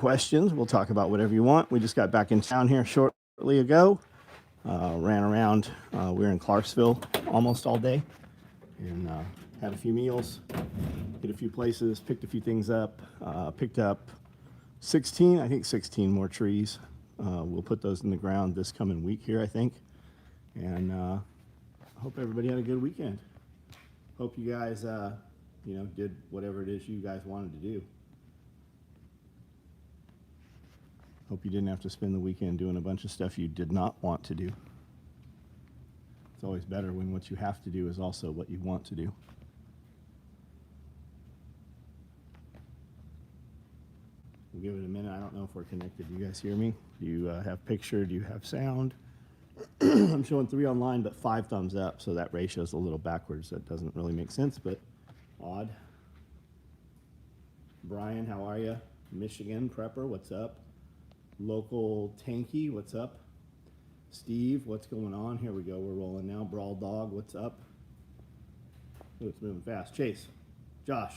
questions. We'll talk about whatever you want. We just got back in town here shortly ago. Ran around. We were in Clarksville almost all day and had a few meals, hit a few places, picked a few things up, picked up 16 more trees. We'll put those in the ground this coming week here, I think. And hope everybody had a good weekend. Hope you guys, did whatever it is you guys wanted to do. Hope you didn't have to spend the weekend doing a bunch of stuff you did not want to do. It's always better when what you have to do is also what you want to do. We'll give it a minute. I don't know if we're connected. Do you guys hear me? Do you have picture? Do you have sound? I'm showing 3 online, but 5 thumbs up, so that ratio is a little backwards. That doesn't really make sense, but odd. Brian, how are you? Michigan Prepper, what's up? Local Tanky, what's up? Steve, what's going on? Here we go, we're rolling now. Brawl Dog, what's up? Oh, it's moving fast. Chase, Josh,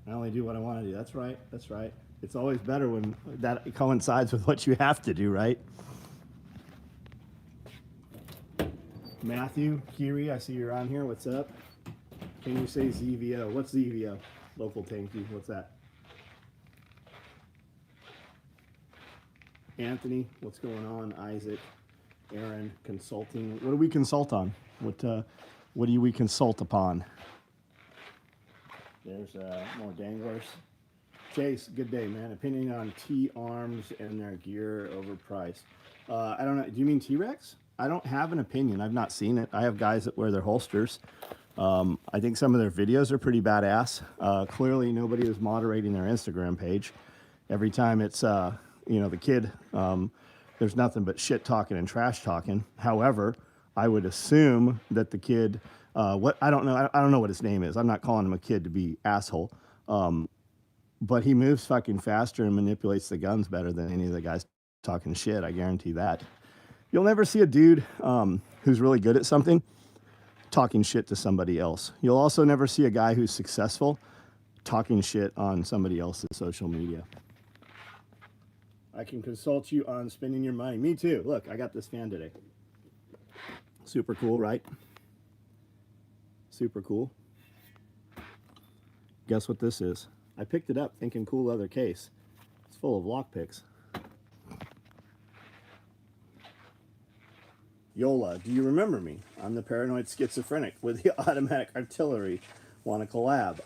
I only do what I want to do. That's right, that's right. It's always better when that coincides with what you have to do, right? Matthew, Kiri, I see you're on here. What's up? Can you say ZVO? What's ZVO? Local Tanky, what's that? Anthony, what's going on? Isaac, Aaron, consulting. What do we consult on? What do we consult upon? There's more danglers. Chase, good day, man. Opinion on T-Arms and their gear overpriced. I don't know. Do you mean T-Rex? I don't have an opinion. I've not seen it. I have guys that wear their holsters. I think some of their videos are pretty badass. Clearly, nobody is moderating their Instagram page. Every time it's the kid, there's nothing but shit talking and trash talking. However, I would assume that the kid, I don't know what his name is. I'm not calling him a kid to be asshole. But he moves fucking faster and manipulates the guns better than any of the guys talking shit. I guarantee that. You'll never see a dude who's really good at something talking shit to somebody else. You'll also never see a guy who's successful talking shit on somebody else's social media. I can consult you on spending your money. Me too. Look, I got this fan today. Super cool, right? Super cool. Guess what this is? I picked it up thinking cool leather case. It's full of lockpicks. Yola, do you remember me? I'm the paranoid schizophrenic with the automatic artillery. Want to collab?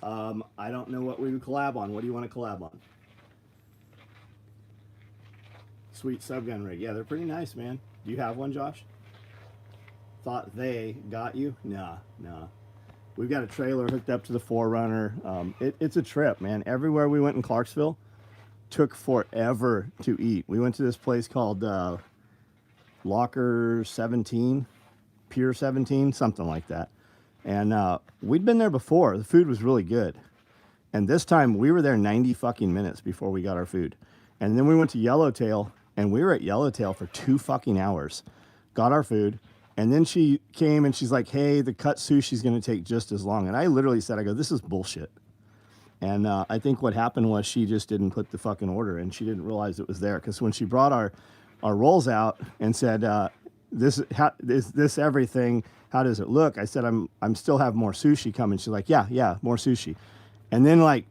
I don't know what we would collab on. What do you want to collab on? Sweet subgun rig. Yeah, they're pretty nice, man. Do you have one, Josh? Thought they got you? Nah. We've got a trailer hooked up to the 4Runner. It's a trip, man. Everywhere we went in Clarksville took forever to eat. We went to this place called Locker 17, Pier 17, something like that. And we'd been there before. The food was really good. And this time we were there 90 fucking minutes before we got our food. And then we went to Yellowtail, and we were at Yellowtail for 2 fucking hours. Got our food. And then she came and she's like, hey, the cut sushi's going to take just as long. And I literally said, this is bullshit. And I think what happened was she just didn't put the fucking order in. She didn't realize it was there. Because when she brought our rolls out and said, is this everything? How does it look? I said, I'm still have more sushi coming. She's like, yeah, more sushi. And then like,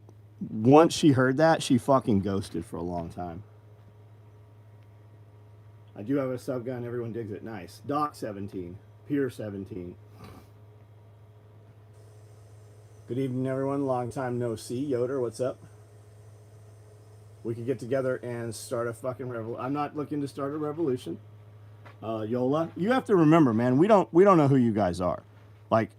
once she heard that, she fucking ghosted for a long time. I do have a subgun. Everyone digs it. Nice. Doc 17. Pier 17. Good evening, everyone. Long time no see. Yoder, what's up? We could get together and start a fucking revolution. I'm not looking to start a revolution. Yola, you have to remember, man, we don't know who you guys are. Like,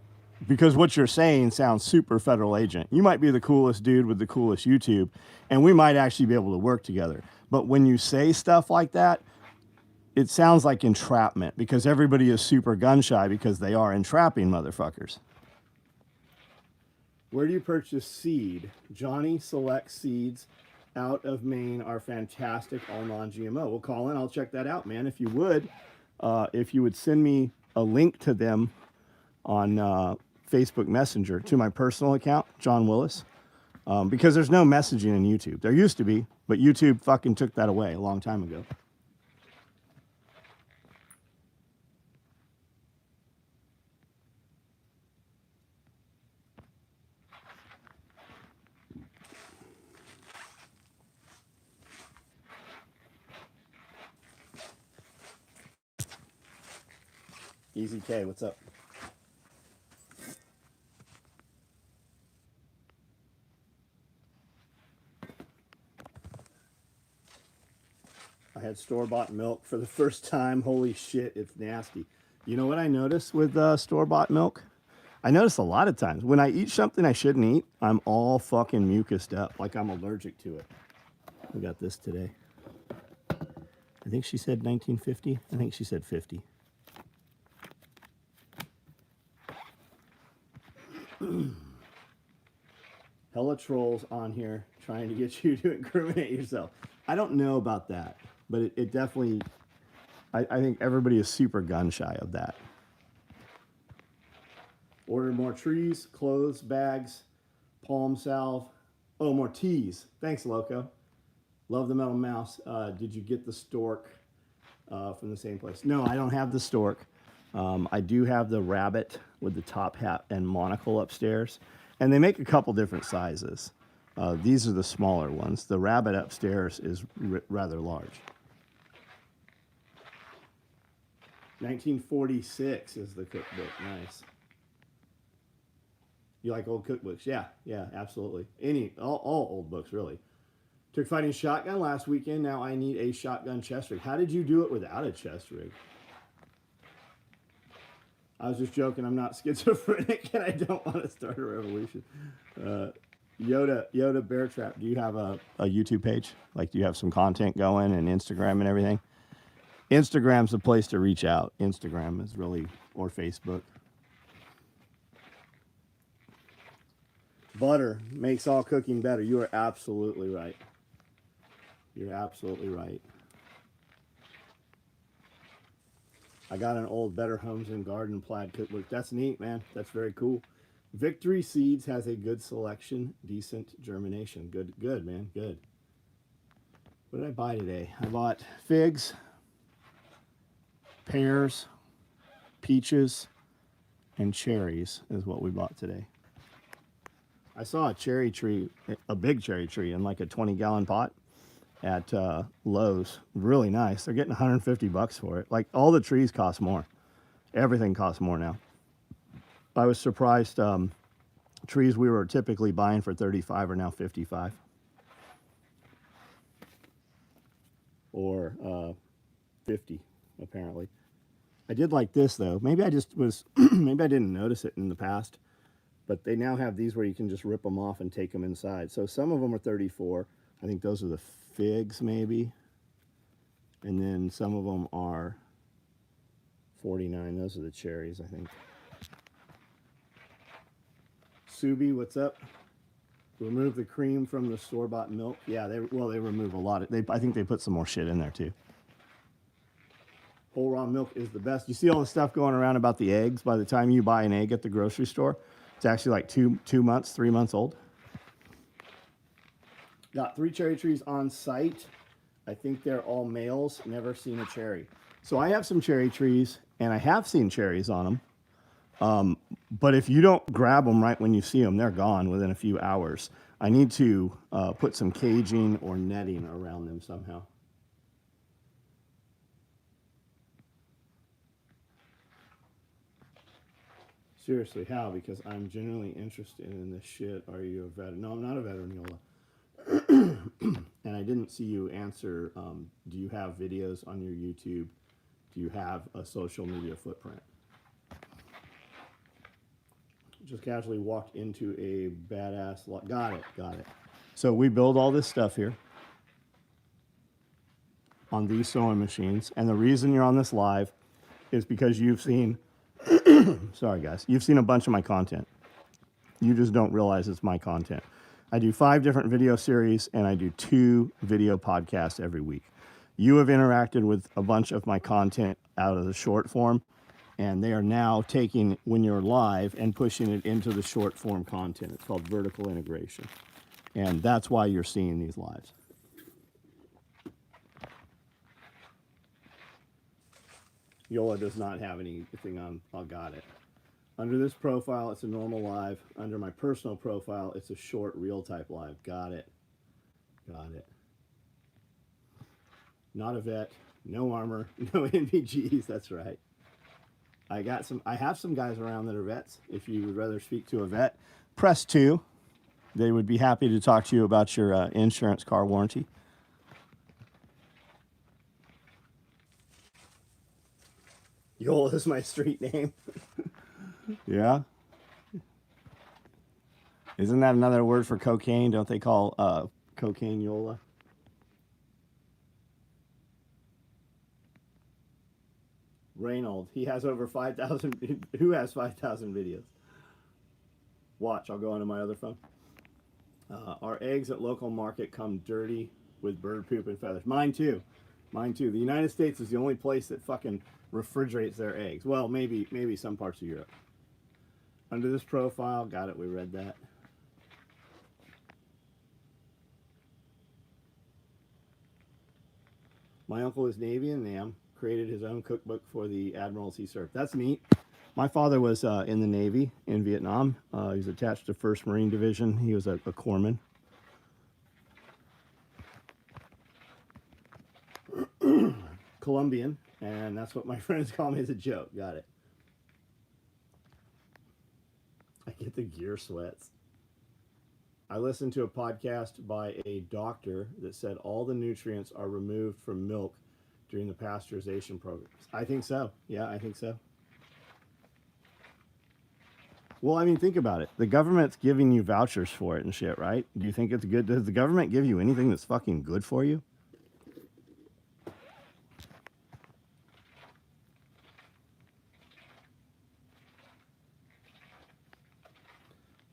because what you're saying sounds super federal agent. You might be the coolest dude with the coolest YouTube, and we might actually be able to work together. But when you say stuff like that, it sounds like entrapment, because everybody is super gun shy because they are entrapping motherfuckers. Where do you purchase seed? Johnny Select Seeds out of Maine are fantastic, all non-GMO. Well, Colin, I'll check that out, man. If you would send me a link to them on Facebook Messenger to my personal account, John Willis. because there's no messaging in YouTube. There used to be, but YouTube fucking took that away a long time ago. Easy K, what's up? I had store-bought milk for the first time. Holy shit, it's nasty. You know what I noticed with store-bought milk? I notice a lot of times when I eat something I shouldn't eat, I'm all fucking mucused up, like I'm allergic to it. We got this today. I think she said 1950. I think she said 50. Hella trolls on here trying to get you to incriminate yourself. I don't know about that, but it definitely, I think everybody is super gun shy of that. Order more trees, clothes, bags, palm salve. Oh, more teas. Thanks, Loco. Love the metal mouse. Did you get the stork from the same place? No, I don't have the stork. I do have the rabbit with the top hat and monocle upstairs. And they make a couple different sizes. These are the smaller ones. The rabbit upstairs is rather large. 1946 is the cookbook. Nice. You like old cookbooks? Yeah, absolutely. All old books, really. Took fighting shotgun last weekend. Now I need a shotgun chest rig. How did you do it without a chest rig? I was just joking. I'm not schizophrenic, and I don't want to start a revolution. Yoda Bear Trap. Do you have a YouTube page? Like, do you have some content going and Instagram and everything? Instagram's the place to reach out. Instagram is really, or Facebook. Butter makes all cooking better. You are absolutely right. You're absolutely right. I got an old Better Homes and Garden plaid cookbook. That's neat, man. That's very cool. Victory Seeds has a good selection, decent germination. Good, man, good. What did I buy today? I bought figs, pears, peaches, and cherries is what we bought today. I saw a cherry tree, a big cherry tree in like a 20-gallon pot at Lowe's. Really nice. They're getting $150 for it. Like, all the trees cost more. Everything costs more now. I was surprised. Trees we were typically buying for $35 are now $55. Or $50, apparently. I did like this, though. Maybe I just was, maybe I didn't notice it in the past. But they now have these where you can just rip them off and take them inside. So some of them are $34. I think those are the figs, maybe. And then some of them are $49. Those are the cherries, I think. Subi, what's up? Remove the cream from the store-bought milk. Yeah, they remove a lot. I think they put some more shit in there, too. Whole raw milk is the best. You see all the stuff going around about the eggs. By the time you buy an egg at the grocery store, it's actually like 3 months old. Got 3 cherry trees on site. I think they're all males. Never seen a cherry. So I have some cherry trees, and I have seen cherries on them. But if you don't grab them right when you see them, they're gone within a few hours. I need to put some caging or netting around them somehow. Seriously, how? Because I'm genuinely interested in this shit. Are you a veteran? No, I'm not a veteran, Yola. And I didn't see you answer, do you have videos on your YouTube? Do you have a social media footprint? Just casually walked into a badass lot. Got it. So we build all this stuff here on these sewing machines. And the reason you're on this live is because you've seen, sorry guys, you've seen a bunch of my content. You just don't realize it's my content. I do 5 different video series, and I do 2 video podcasts every week. You have interacted with a bunch of my content out of the short form, and they are now taking, when you're live, and pushing it into the short form content. It's called vertical integration. And that's why you're seeing these lives. Yola does not have anything on. I got it. Under this profile, it's a normal live. Under my personal profile, it's a short reel type live. Got it. Got it. Not a vet, no armor, no NVGs. That's right. I have some guys around that are vets. If you would rather speak to a vet, press 2. They would be happy to talk to you about your insurance car warranty. Yola is my street name. Yeah. Isn't that another word for cocaine? Don't they call cocaine Yola? Reynold, he has over 5,000. Who has 5,000 videos? Watch, I'll go onto my other phone. Our eggs at local market come dirty with bird poop and feathers. Mine too. Mine too. The United States is the only place that fucking refrigerates their eggs. Well, maybe some parts of Europe. Under this profile, got it, we read that. My uncle is Navy and NAM, created his own cookbook for the admirals he served. That's neat. My father was in the Navy in Vietnam. He was attached to 1st Marine Division. He was a corpsman. Colombian, and that's what my friends call me as a joke. Got it. I get the gear sweats. I listened to a podcast by a doctor that said all the nutrients are removed from milk during the pasteurization programs. I think so. Yeah, I think so. Well, I mean, think about it. The government's giving you vouchers for it and shit, right? Do you think it's good? Does the government give you anything that's fucking good for you?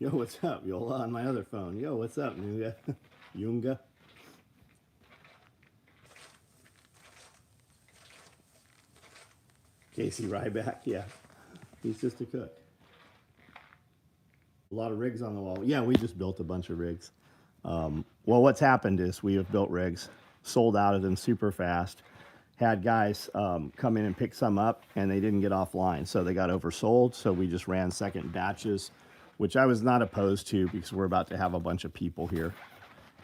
Yo, what's up, Yola? On my other phone. Yo, what's up, Nunga? Yunga? Casey Ryback, yeah. He's just a cook. A lot of rigs on the wall. Yeah, we just built a bunch of rigs. Well, what's happened is we have built rigs, sold out of them super fast, had guys come in and pick some up, and they didn't get offline, so they got oversold, so we just ran second batches, which I was not opposed to because we're about to have a bunch of people here.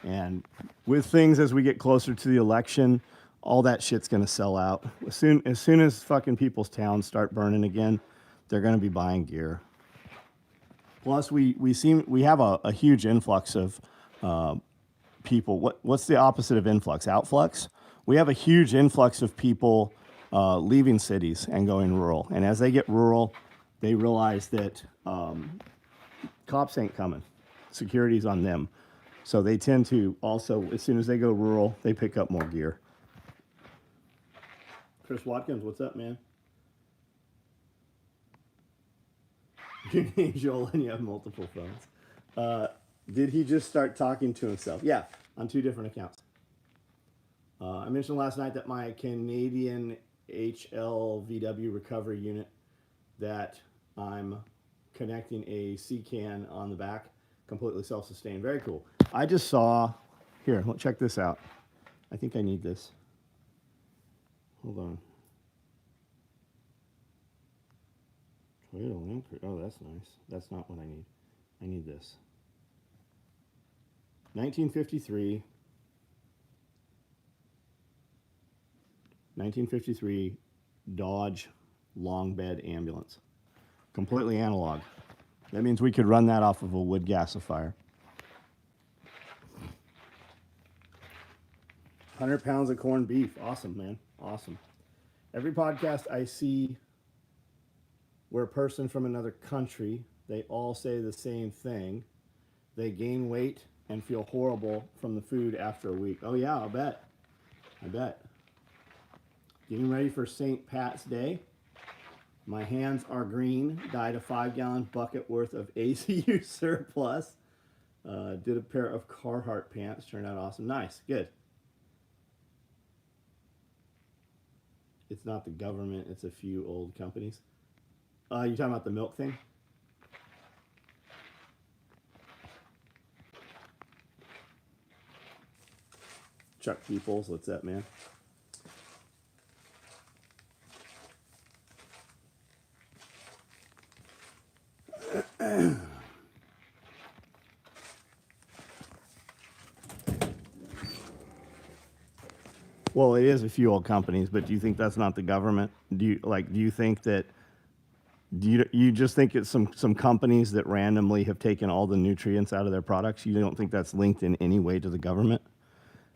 And with things as we get closer to the election, all that shit's going to sell out. As soon as fucking people's towns start burning again, they're going to be buying gear. Plus, we have a huge influx of people. What's the opposite of influx? Outflux. We have a huge influx of people leaving cities and going rural. And as they get rural, they realize that cops ain't coming. Security's on them. So they tend to also, as soon as they go rural, they pick up more gear. Chris Watkins, what's up, man? Your name's Joel and you have multiple phones. Did he just start talking to himself? Yeah, on 2 different accounts. I mentioned last night that my Canadian HLVW recovery unit that I'm connecting a C-can on the back, completely self-sustained. Very cool. I just saw, here, check this out. I think I need this. Hold on. Oh, that's nice. That's not what I need. I need this. 1953 Dodge long bed ambulance. Completely analog. That means we could run that off of a wood gasifier. 100 pounds of corned beef. Awesome, man. Awesome. Every podcast I see where a person from another country, they all say the same thing. They gain weight and feel horrible from the food after a week. Oh yeah, I'll bet. I bet. Getting ready for St. Pat's Day. My hands are green. Dyed a 5-gallon bucket worth of ACU surplus. Did a pair of Carhartt pants. Turned out awesome. Nice. Good. It's not the government. It's a few old companies. You talking about the milk thing? Chuck Peoples, what's up, man? Well, it is a few old companies, but do you think that's not the government? Do you think that you just think it's some companies that randomly have taken all the nutrients out of their products? You don't think that's linked in any way to the government?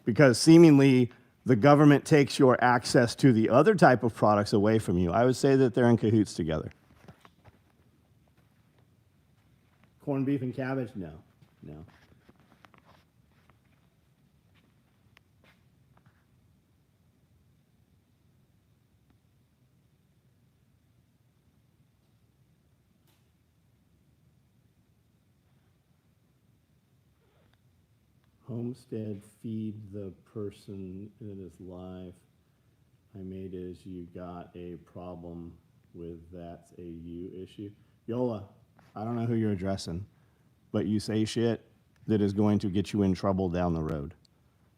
Because seemingly the government takes your access to the other type of products away from you. I would say that they're in cahoots together. Corned beef and cabbage? No, no. Homestead, feed the person that is live. I made it as you got a problem with that's a you issue. Yola, I don't know who you're addressing, but you say shit that is going to get you in trouble down the road.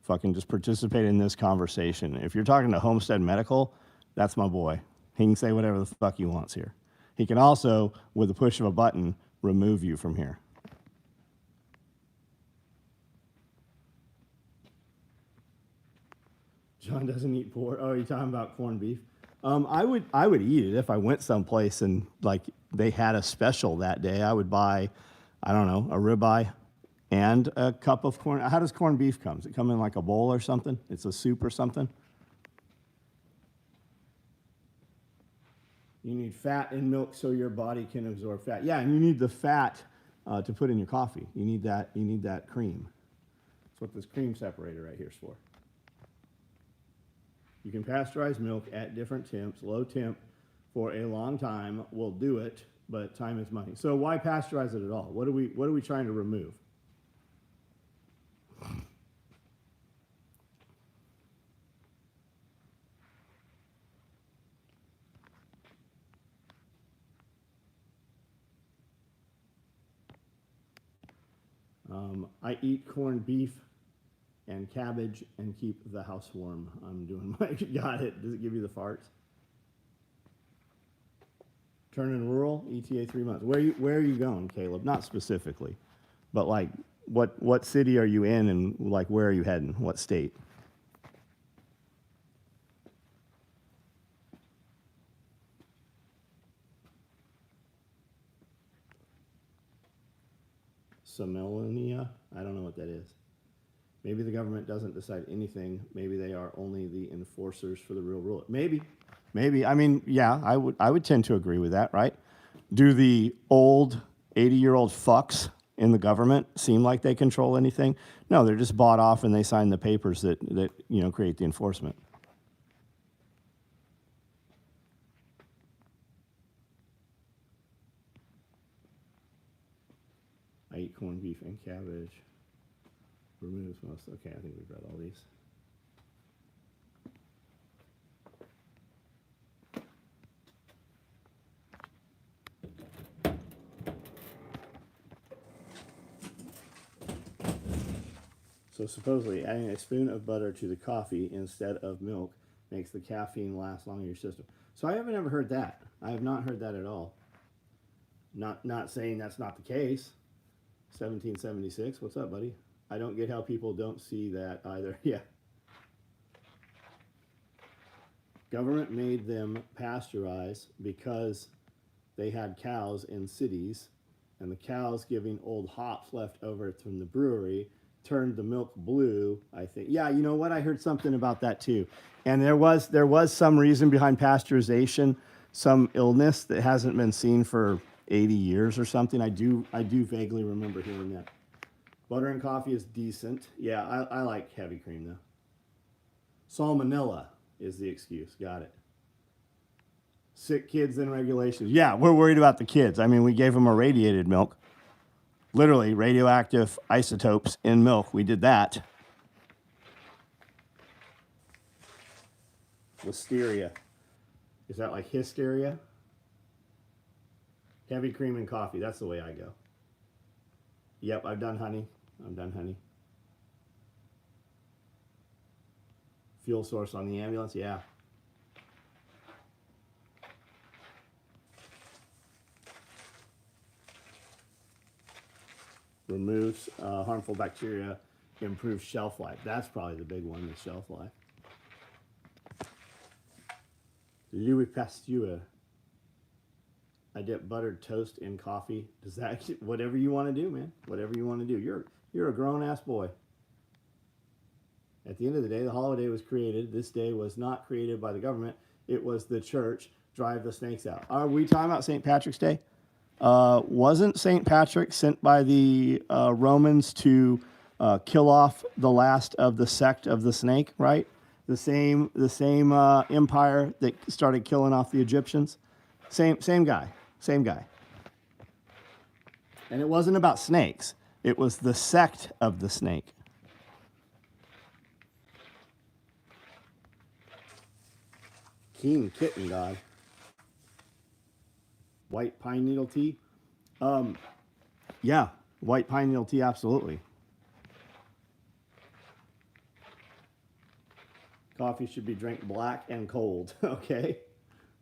Fucking just participate in this conversation. If you're talking to Homestead Medical, that's my boy. He can say whatever the fuck he wants here. He can also, with the push of a button, remove you from here. John doesn't eat pork. Oh, you're talking about corned beef? I would eat it if I went someplace and like they had a special that day. I would buy, I don't know, a ribeye and a cup of corn. How does corned beef come? Does it come in like a bowl or something? It's a soup or something? You need fat and milk so your body can absorb fat. Yeah, and you need the fat to put in your coffee. You need that. You need that cream. That's what this cream separator right here is for. You can pasteurize milk at different temps. Low temp for a long time will do it, but time is money. So why pasteurize it at all? What are we trying to remove? I eat corned beef and cabbage and keep the house warm. I'm doing my, got it. Does it give you the farts? Turning rural, ETA 3 months. Where are you going, Caleb? Not specifically, but like what city are you in and like where are you heading? What state? Somalia? I don't know what that is. Maybe the government doesn't decide anything. Maybe they are only the enforcers for the real rule. Maybe. I mean, yeah, I would tend to agree with that, right? Do the old 80-year-old fucks in the government seem like they control anything? No, they're just bought off and they sign the papers that create the enforcement. I eat corned beef and cabbage. Removes most. Okay, I think we've read all these. So supposedly adding a spoon of butter to the coffee instead of milk makes the caffeine last longer in your system. So I haven't ever heard that. I have not heard that at all. Not saying that's not the case. 1776. What's up, buddy? I don't get how people don't see that either. Yeah. Government made them pasteurize because they had cows in cities, and the cows giving old hops left over from the brewery turned the milk blue, I think. Yeah, you know what? I heard something about that too. And there was some reason behind pasteurization, some illness that hasn't been seen for 80 years or something. I do vaguely remember hearing that. Butter and coffee is decent. Yeah, I like heavy cream though. Salmonella is the excuse. Got it. Sick kids and regulations. Yeah, we're worried about the kids. I mean, we gave them irradiated milk. Literally, radioactive isotopes in milk. We did that. Listeria. Is that like hysteria? Heavy cream and coffee. That's the way I go. Yep, I've done honey. I'm done honey. Fuel source on the ambulance, yeah. Removes harmful bacteria, improves shelf life. That's probably the big one, the shelf life. Louis Pasteur. I dip buttered toast in coffee. Does that, whatever you want to do, man. Whatever you want to do. You're a grown-ass boy. At the end of the day, the holiday was created. This day was not created by the government. It was the church. Drive the snakes out. Are we talking about St. Patrick's Day? Wasn't St. Patrick sent by the Romans to kill off the last of the sect of the snake, right? The same empire that started killing off the Egyptians. Same guy. And it wasn't about snakes. It was the sect of the snake. Keen kitten god. White pine needle tea? Yeah, white pine needle tea, absolutely. Coffee should be drank black and cold. Okay.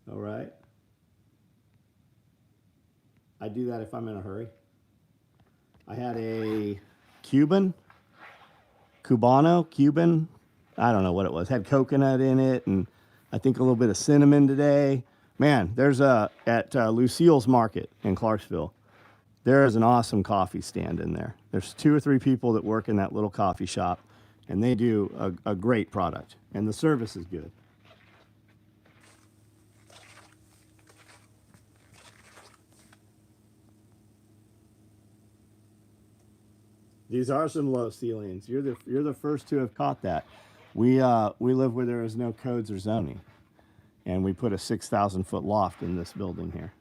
All right. I do that if I'm in a hurry. I had a Cuban, I don't know what it was. Had coconut in it and I think a little bit of cinnamon today. Man, there's at Lucille's Market in Clarksville, there is an awesome coffee stand in there. There's 2 or 3 people that work in that little coffee shop, and they do a great product, and the service is good. These are some low ceilings. You're the first to have caught that. We live where there is no codes or zoning, and we put a 6,000-foot loft in this building here.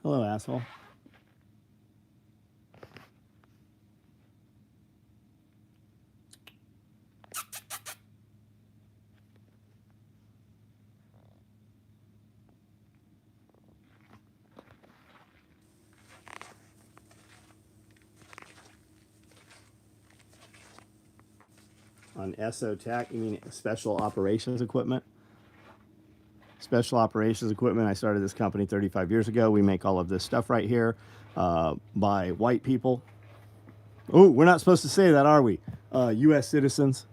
Hello, asshole. On SO Tech, you mean special operations equipment? Special operations equipment. I started this company 35 years ago. We make all of this stuff right here by white people. Oh, we're not supposed to say that, are we? U.S. citizens.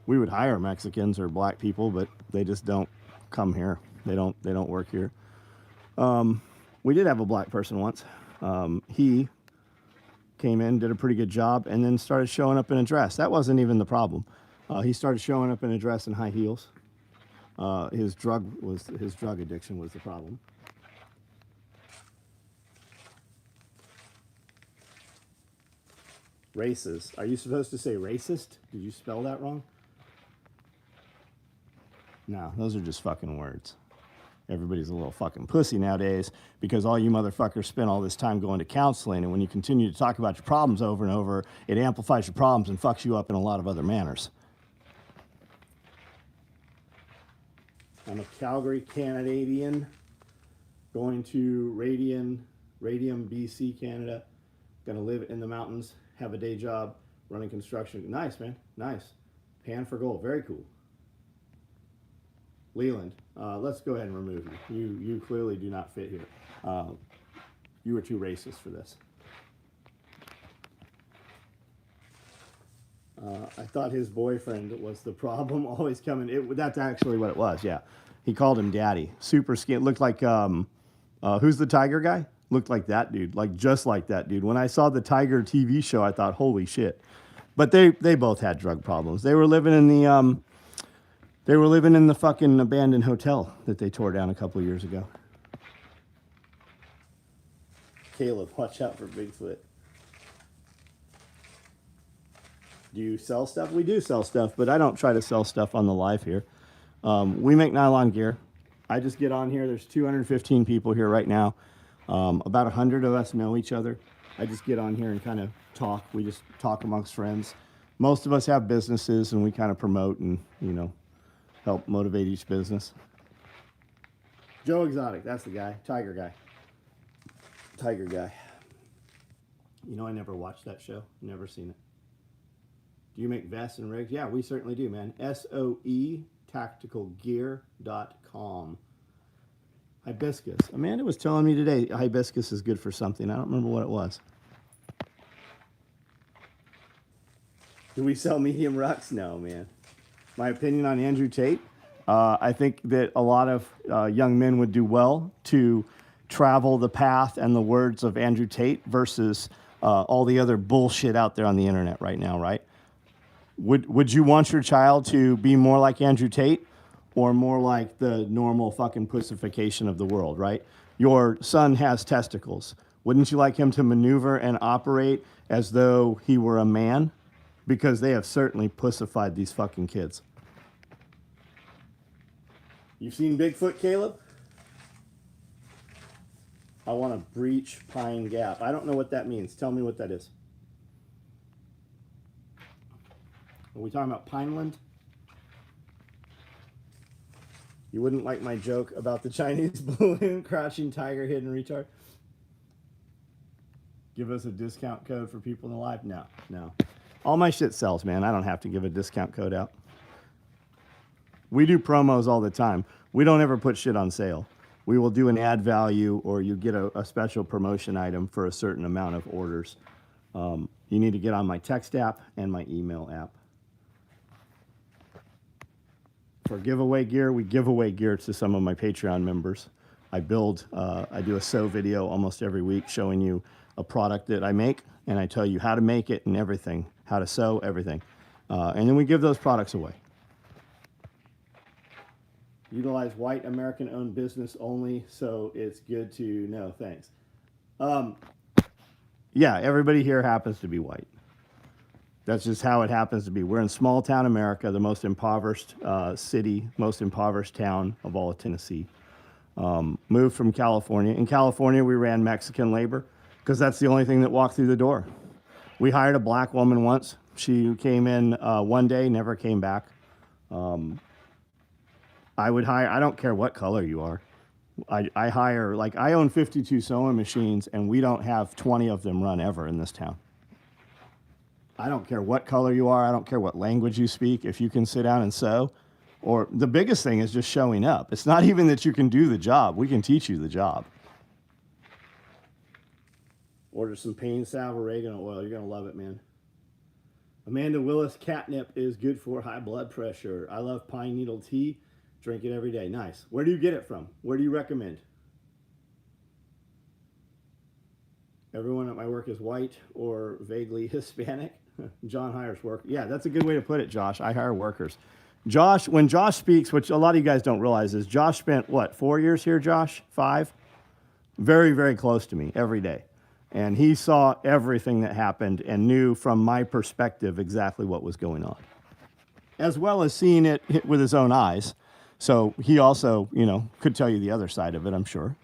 We would hire Mexicans or black people, but they just don't come here. They don't work here. We did have a black person once. He came in, did a pretty good job, and then started showing up in a dress. That wasn't even the problem. He started showing up in a dress and high heels. His drug addiction was the problem. Racist. Are you supposed to say racist? Did you spell that wrong? No, those are just fucking words. Everybody's a little fucking pussy nowadays because all you motherfuckers spend all this time going to counseling, and when you continue to talk about your problems over and over, it amplifies your problems and fucks you up in a lot of other manners. I'm a Calgary Canadian going to Radium, BC, Canada. Gonna live in the mountains, have a day job, running construction. Nice, man, nice. Pan for gold, very cool. Leland, let's go ahead and remove you. You clearly do not fit here. You were too racist for this. I thought his boyfriend was the problem, always coming. That's actually what it was, yeah. He called him daddy. Super skin, looked like, who's the tiger guy? Looked like that dude, like just like that dude. When I saw the Tiger TV show, I thought, holy shit. But they both had drug problems. They were living in the fucking abandoned hotel that they tore down a couple of years ago. Caleb, watch out for Bigfoot. Do you sell stuff? We do sell stuff, but I don't try to sell stuff on the live here. We make nylon gear. I just get on here. There's 215 people here right now. About 100 of us know each other. I just get on here and kind of talk. We just talk amongst friends. Most of us have businesses, and we kind of promote and, help motivate each business. Joe Exotic, that's the guy. Tiger guy. I never watched that show. Never seen it. Do you make vests and rigs? Yeah, we certainly do, man. SOE tacticalgear.com. Hibiscus. Amanda was telling me today hibiscus is good for something. I don't remember what it was. Do we sell medium rucks? No, man. My opinion on Andrew Tate, I think that a lot of young men would do well to travel the path and the words of Andrew Tate versus all the other bullshit out there on the internet right now, right? Would you want your child to be more like Andrew Tate or more like the normal fucking pussification of the world, right? Your son has testicles. Wouldn't you like him to maneuver and operate as though he were a man? Because they have certainly pussified these fucking kids. You've seen Bigfoot, Caleb? I want to breach Pine Gap. I don't know what that means. Tell me what that is. Are we talking about Pineland? You wouldn't like my joke about the Chinese balloon, crouching tiger, hidden retard? Give us a discount code for people in the live? No, no. All my shit sells, man. I don't have to give a discount code out. We do promos all the time. We don't ever put shit on sale. We will do an ad value or you get a special promotion item for a certain amount of orders. You need to get on my text app and my email app. For giveaway gear, we give away gear to some of my Patreon members. I do a sew video almost every week showing you a product that I make, and I tell you how to make it and everything, how to sew, everything. And then we give those products away. Utilize white American-owned business only, so it's good to know. Thanks. Yeah, everybody here happens to be white. That's just how it happens to be. We're in small town America, the most impoverished city, most impoverished town of all of Tennessee. Moved from California. In California, we ran Mexican labor because that's the only thing that walked through the door. We hired a black woman once. She came in one day, never came back. I would hire, I don't care what color you are. I hire, like I own 52 sewing machines and we don't have 20 of them run ever in this town. I don't care what color you are. I don't care what language you speak. If you can sit down and sew, or the biggest thing is just showing up. It's not even that you can do the job. We can teach you the job. Order some pain salve, oregano oil. You're going to love it, man. Amanda Willis, catnip is good for high blood pressure. I love pine needle tea. Drink it every day. Nice. Where do you get it from? Where do you recommend? Everyone at my work is white or vaguely Hispanic. John hires work. Yeah, that's a good way to put it, Josh. I hire workers. Josh, when Josh speaks, which a lot of you guys don't realize is Josh spent, what, 4 years here, Josh? 5? Very, very close to me every day. And he saw everything that happened and knew from my perspective exactly what was going on, as well as seeing it with his own eyes. So he also, you know, could tell you the other side of it, I'm sure.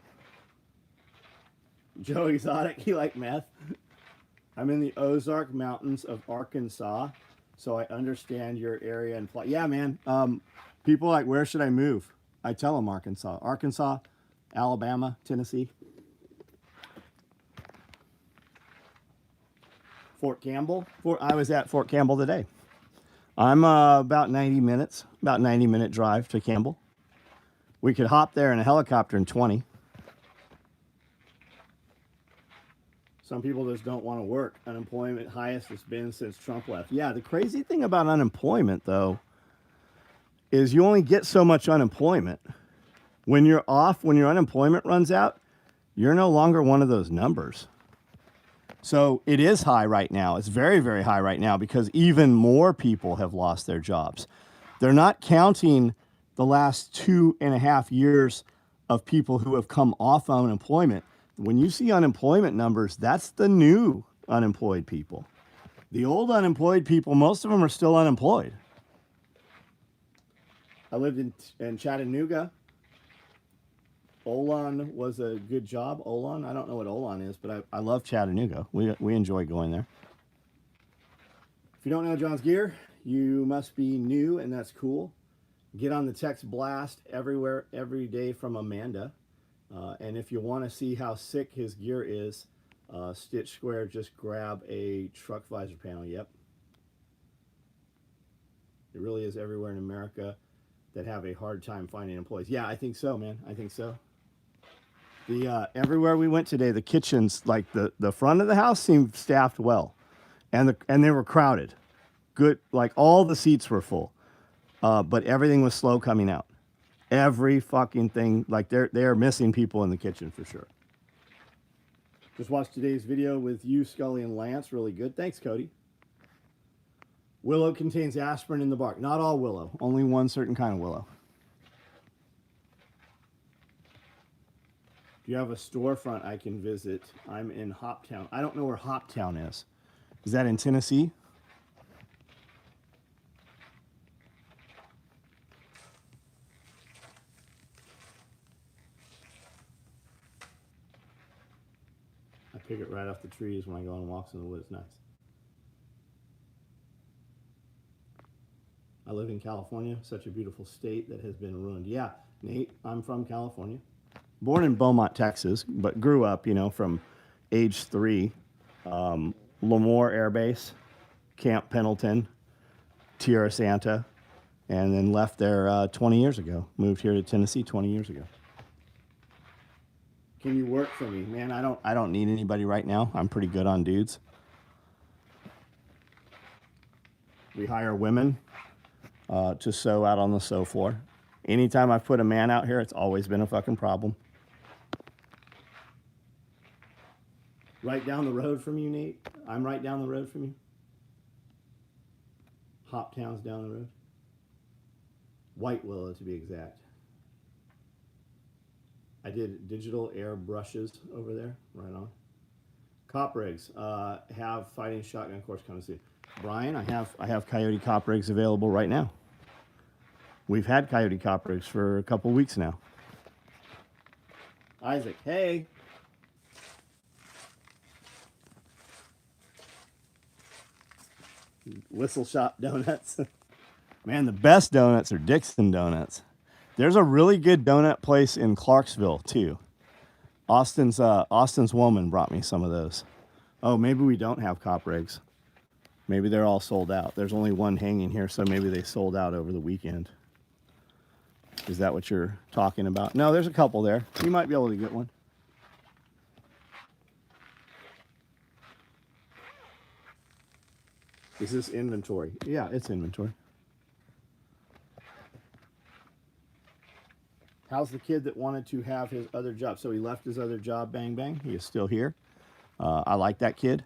Joe Exotic, you like meth? I'm in the Ozark Mountains of Arkansas, so I understand your area and plot. Yeah, man. People like, where should I move? I tell them Arkansas. Arkansas, Alabama, Tennessee. Fort Campbell. I was at Fort Campbell today. I'm about 90 minutes, about 90-minute drive to Campbell. We could hop there in a helicopter in 20. Some people just don't want to work. Unemployment highest it's been since Trump left. Yeah, the crazy thing about unemployment, though, is you only get so much unemployment. When you're off, when your unemployment runs out, you're no longer one of those numbers. So it is high right now. It's very, very high right now because even more people have lost their jobs. They're not counting the last 2.5 years of people who have come off unemployment. When you see unemployment numbers, that's the new unemployed people. The old unemployed people, most of them are still unemployed. I lived in Chattanooga. Olan was a good job. Olan, I don't know what Olan is, but I love Chattanooga. We enjoy going there. If you don't know John's gear, you must be new, and that's cool. Get on the text blast everywhere, every day from Amanda. And if you want to see how sick his gear is, Stitch Square, just grab a truck visor panel. Yep. It really is everywhere in America that have a hard time finding employees. Yeah, I think so, man. I think so. The everywhere we went today, the kitchens, like the front of the house, seemed staffed well, and they were crowded. Good, like all the seats were full, but everything was slow coming out. Every fucking thing, like they're missing people in the kitchen for sure. Just watched today's video with you, Scully, and Lance. Really good. Thanks, Cody. Willow contains aspirin in the bark. Not all willow, only one certain kind of willow. If you have a storefront I can visit, I'm in Hoptown. I don't know where Hoptown is. Is that in Tennessee? I pick it right off the trees when I go on walks in the woods. Nice. I live in California, such a beautiful state that has been ruined. Yeah, Nate, I'm from California. Born in Beaumont, Texas, but grew up, from age 3. Lemoore Air Base, Camp Pendleton, Tierra Santa, and then left there 20 years ago. Moved here to Tennessee 20 years ago. Can you work for me? Man, I don't need anybody right now. I'm pretty good on dudes. We hire women to sew out on the sew floor. Anytime I've put a man out here, it's always been a fucking problem. Right down the road from you, Nate. I'm right down the road from you. Hoptown's down the road. White Willow, to be exact. I did digital air brushes over there. Right on. Cop rigs have fighting shotgun course coming soon. Brian, I have coyote cop rigs available right now. We've had coyote cop rigs for a couple weeks now. Isaac, hey. Whistle Shop Donuts. Man, the best donuts are Dixon Donuts. There's a really good donut place in Clarksville too. Austin's woman brought me some of those. Oh, maybe we don't have cop rigs. Maybe they're all sold out. There's only one hanging here, so maybe they sold out over the weekend. Is that what you're talking about? No, there's a couple there. You might be able to get one. Is this inventory? Yeah, it's inventory. How's the kid that wanted to have his other job? So he left his other job, bang, bang. He is still here. I like that kid.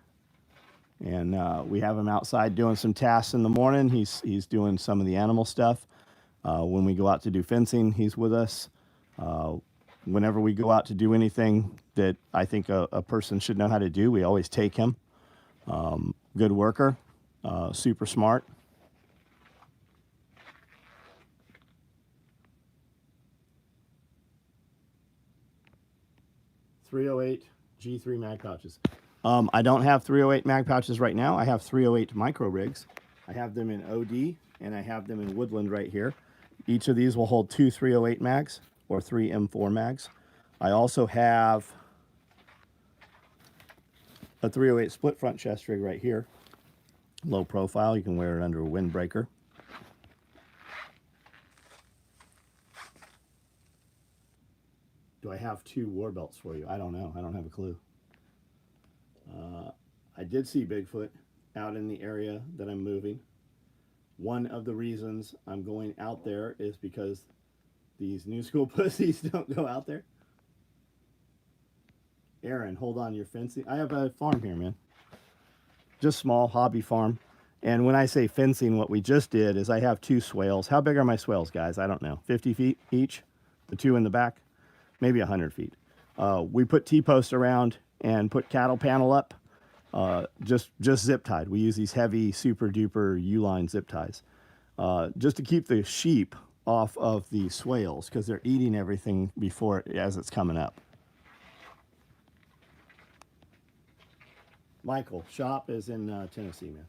And we have him outside doing some tasks in the morning. He's doing some of the animal stuff. When we go out to do fencing, he's with us. Whenever we go out to do anything that I think a person should know how to do, we always take him. Good worker, super smart. .308 G3 mag pouches. I don't have 308 mag pouches right now. I have 308 micro rigs. I have them in OD and I have them in Woodland right here. Each of these will hold 2 308 mags or 3 M4 mags. I also have a 308 split front chest rig right here. Low profile, you can wear it under a windbreaker. Do I have 2 war belts for you? I don't know. I don't have a clue. I did see Bigfoot out in the area that I'm moving. One of the reasons I'm going out there is because these new school pussies don't go out there. Aaron, hold on, your fencing. I have a farm here, man. Just small hobby farm. And when I say fencing, what we just did is I have 2 swales. How big are my swales, guys? I don't know. 50 feet each? The 2 in the back? Maybe 100 feet. We put T-posts around and put cattle panel up. Just zip tied. We use these heavy super duper U-line zip ties just to keep the sheep off of the swales because they're eating everything before as it's coming up. Michael, shop is in Tennessee, man.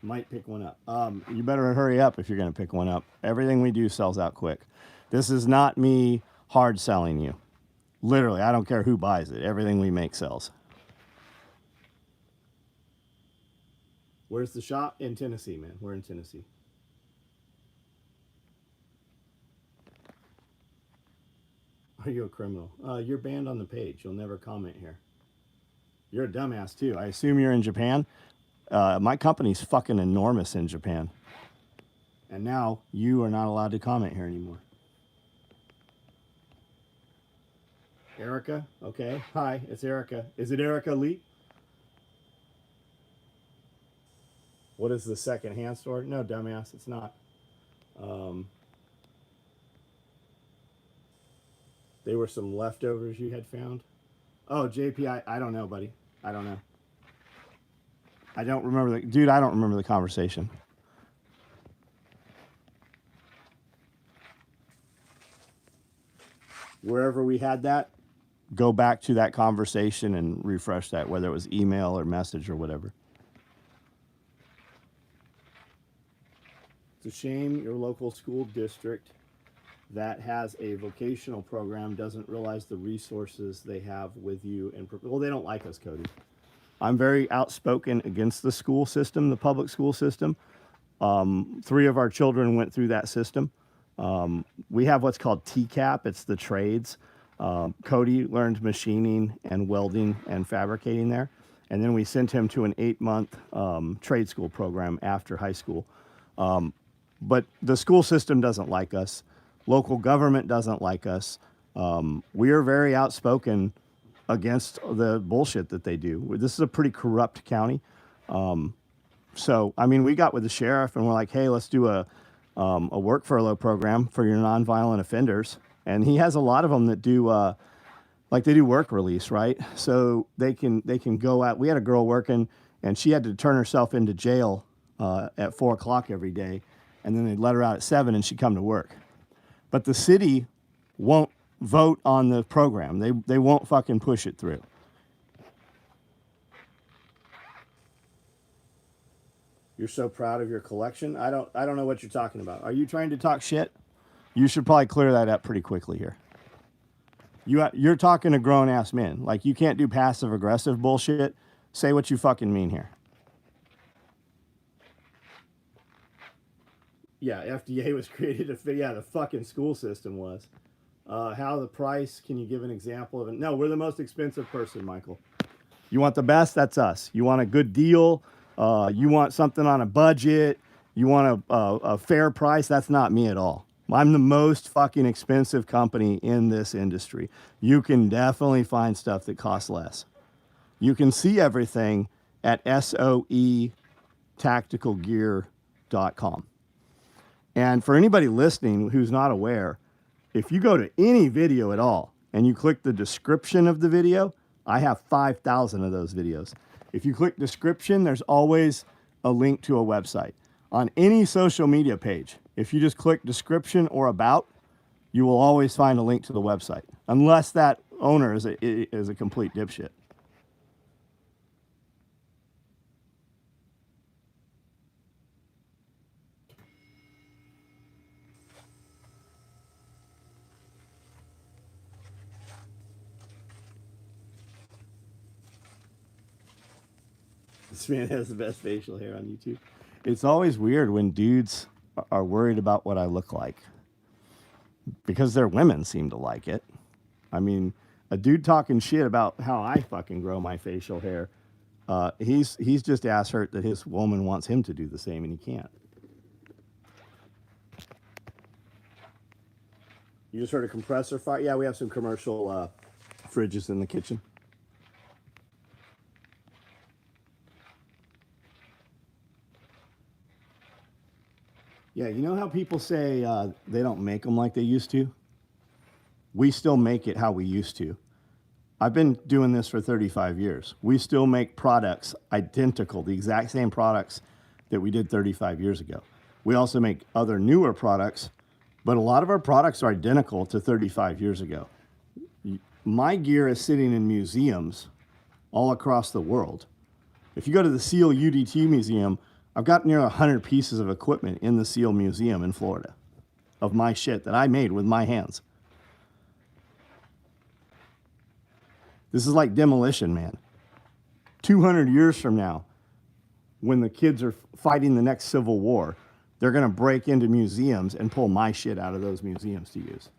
Might pick one up. You better hurry up if you're going to pick one up. Everything we do sells out quick. This is not me hard selling you. Literally, I don't care who buys it. Everything we make sells. Where's the shop? In Tennessee, man. We're in Tennessee. Are you a criminal? You're banned on the page. You'll never comment here. You're a dumbass too. I assume you're in Japan. My company's fucking enormous in Japan. And now you are not allowed to comment here anymore. Erica? Okay. Hi, it's Erica. Is it Erica Lee? What is the second hand store? No, dumbass, it's not. They were some leftovers you had found. Oh, JP, I don't know, buddy. I don't know. I don't remember the dude. I don't remember the conversation. Wherever we had that, go back to that conversation and refresh that, whether it was email or message or whatever. It's a shame your local school district that has a vocational program doesn't realize the resources they have with you. And well, they don't like us, Cody. I'm very outspoken against the school system, the public school system. 3 of our children went through that system. We have what's called TCAP. It's the trades. Cody learned machining and welding and fabricating there. And then we sent him to an 8-month trade school program after high school. But the school system doesn't like us. Local government doesn't like us. We are very outspoken against the bullshit that they do. This is a pretty corrupt county. So, I mean, we got with the sheriff and we're like, hey, let's do a work furlough program for your nonviolent offenders. And he has a lot of them that do, like they do work release, right? So they can go out. We had a girl working and she had to turn herself into jail at 4 o'clock every day. And then they'd let her out at 7 and she'd come to work. But the city won't vote on the program. They won't fucking push it through. You're so proud of your collection. I don't know what you're talking about. Are you trying to talk shit? You should probably clear that up pretty quickly here. You're talking to grown ass men. Like you can't do passive aggressive bullshit. Say what you fucking mean here. Yeah, FDA was created to fit. Yeah, the fucking school system was. How the price? Can you give an example of it? No, we're the most expensive person, Michael. You want the best? That's us. You want a good deal? You want something on a budget? You want a fair price? That's not me at all. I'm the most fucking expensive company in this industry. You can definitely find stuff that costs less. You can see everything at SOEtacticalgear.com. And for anybody listening who's not aware, if you go to any video at all and you click the description of the video, I have 5,000 of those videos. If you click description, there's always a link to a website. On any social media page, if you just click description or about, you will always find a link to the website, unless that owner is a complete dipshit. This man has the best facial hair on YouTube. It's always weird when dudes are worried about what I look like because their women seem to like it. I mean, a dude talking shit about how I fucking grow my facial hair, he's just ass hurt that his woman wants him to do the same and he can't. You just heard a compressor fire? Yeah, we have some commercial fridges in the kitchen. Yeah, you know how people say they don't make them like they used to? We still make it how we used to. I've been doing this for 35 years. We still make products identical, the exact same products that we did 35 years ago. We also make other newer products, but a lot of our products are identical to 35 years ago. My gear is sitting in museums all across the world. If you go to the SEAL UDT Museum, I've got near 100 pieces of equipment in the SEAL Museum in Florida of my shit that I made with my hands. This is like Demolition Man. 200 years from now, when the kids are fighting the next civil war, they're going to break into museums and pull my shit out of those museums to use.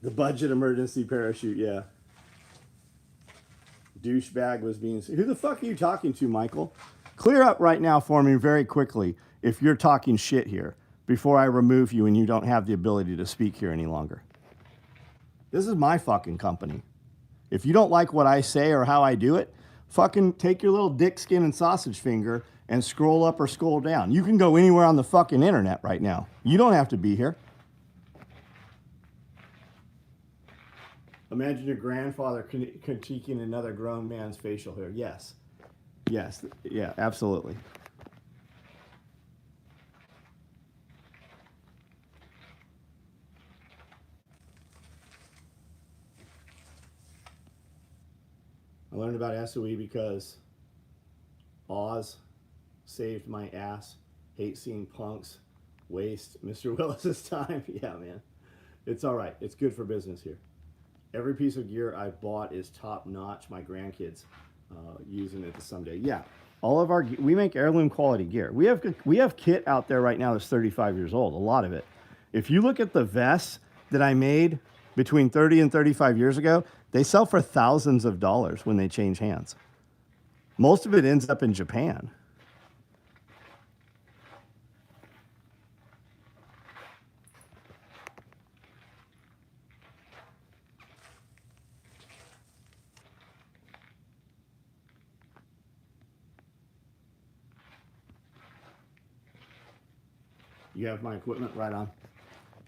The budget emergency parachute, yeah. Douchebag was being... Who the fuck are you talking to, Michael? Clear up right now for me very quickly if you're talking shit here before I remove you and you don't have the ability to speak here any longer. This is my fucking company. If you don't like what I say or how I do it, fucking take your little dick skin and sausage finger and scroll up or scroll down. You can go anywhere on the fucking internet right now. You don't have to be here. Imagine your grandfather critiquing another grown man's facial hair. Yes. Yes. Yeah, absolutely. I learned about SOE because Oz saved my ass. Hate seeing punks waste Mr. Willis's time. Yeah, man. It's all right. It's good for business here. Every piece of gear I bought is top notch. My grandkids using it someday. Yeah, all of our we make heirloom quality gear. We have kit out there right now that's 35 years old. A lot of it. If you look at the vests that I made between 30 and 35 years ago, they sell for thousands of dollars when they change hands. Most of it ends up in Japan. You have my equipment right on.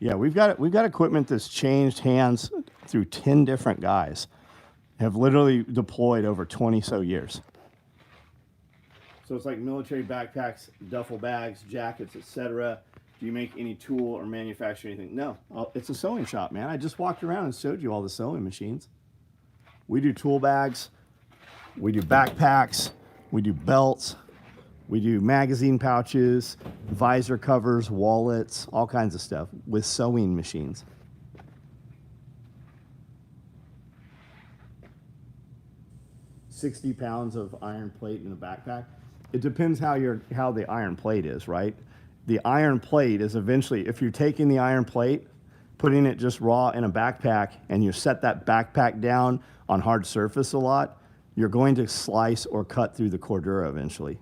Yeah, we've got equipment that's changed hands through 10 different guys. Have literally deployed over 20 so years. So it's like military backpacks, duffel bags, jackets, etc. Do you make any tool or manufacture anything? No, it's a sewing shop, man. I just walked around and showed you all the sewing machines. We do tool bags, we do backpacks, we do belts. We do magazine pouches, visor covers, wallets, all kinds of stuff with sewing machines. $60 pounds of iron plate in a backpack. It depends how the iron plate is, right? The iron plate is eventually, if you're taking the iron plate, putting it just raw in a backpack, and you set that backpack down on hard surface a lot, you're going to slice or cut through the cordura eventually.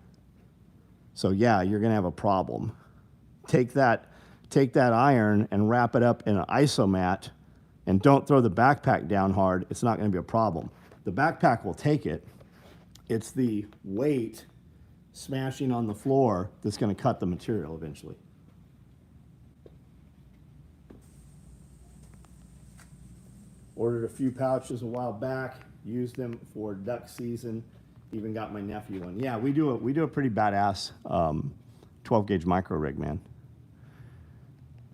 So yeah, you're gonna have a problem. Take that iron and wrap it up in an isomat and don't throw the backpack down hard. It's not gonna be a problem. The backpack will take it. It's the weight smashing on the floor that's gonna cut the material eventually. Ordered a few pouches a while back, used them for duck season. Even got my nephew one. Yeah, we do a pretty badass 12 gauge micro rig, man.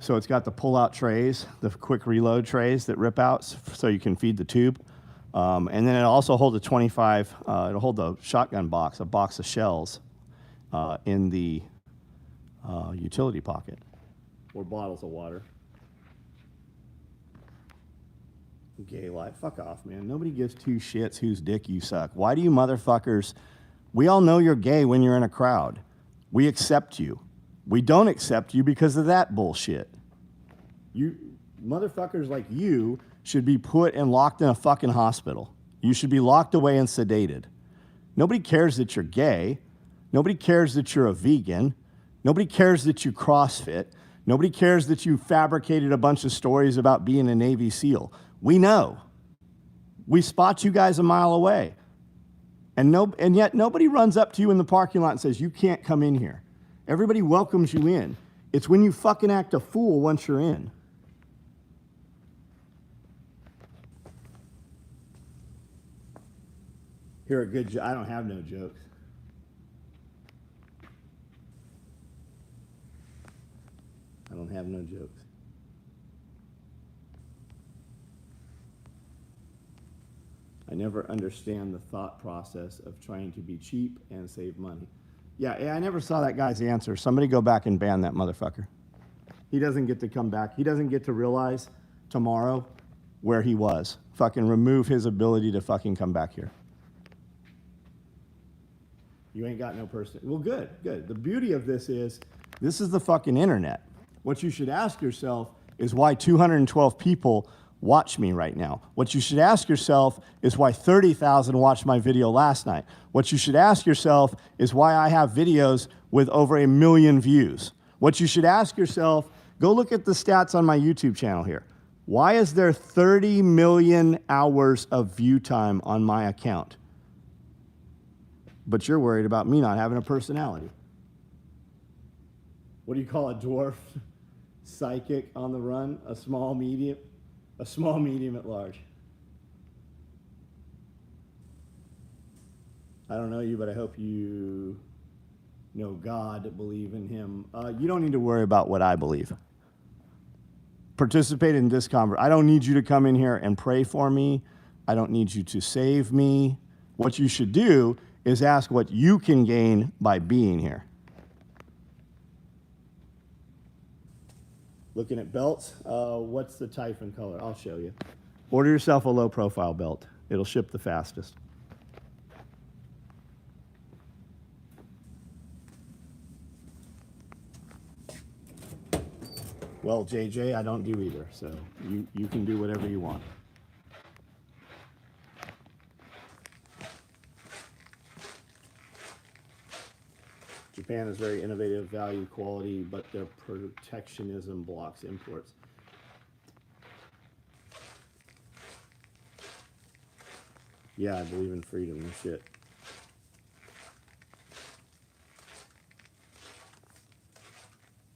So it's got the pull out trays, the quick reload trays that rip out so you can feed the tube. And then it also holds a 25, it'll hold a shotgun box, a box of shells in the utility pocket. Or bottles of water. Gay life. Fuck off, man. Nobody gives two shits whose dick you suck. Why do you motherfuckers... We all know you're gay when you're in a crowd. We accept you. We don't accept you because of that bullshit. You motherfuckers like you should be put and locked in a fucking hospital. You should be locked away and sedated. Nobody cares that you're gay. Nobody cares that you're a vegan. Nobody cares that you CrossFit. Nobody cares that you fabricated a bunch of stories about being a Navy SEAL. We know. We spot you guys a mile away. And yet nobody runs up to you in the parking lot and says, you can't come in here. Everybody welcomes you in. It's when you fucking act a fool once you're in. Here a good I don't have no jokes. I don't have no jokes. I never understand the thought process of trying to be cheap and save money. Yeah, I never saw that guy's answer. Somebody go back and ban that motherfucker. He doesn't get to come back. He doesn't get to realize tomorrow where he was. Fucking remove his ability to fucking come back here. You ain't got no person. Well, good, good. The beauty of this is the fucking internet. What you should ask yourself is why 212 people watch me right now. What you should ask yourself is why 30,000 watched my video last night. What you should ask yourself is why I have videos with over 1 million views. What you should ask yourself, go look at the stats on my YouTube channel here. Why is there 30 million hours of view time on my account? But you're worried about me not having a personality. What do you call a dwarf psychic on the run? A small medium at large. I don't know you, but I hope you know God, believe in him. You don't need to worry about what I believe. Participate in this conversation. I don't need you to come in here and pray for me. I don't need you to save me. What you should do is ask what you can gain by being here. Looking at belts, what's the Typhon color? I'll show you. Order yourself a low profile belt. It'll ship the fastest. Well, JJ, I don't do either, so you can do whatever you want. Japan is very innovative, value, quality, but their protectionism blocks imports. Yeah, I believe in freedom and shit.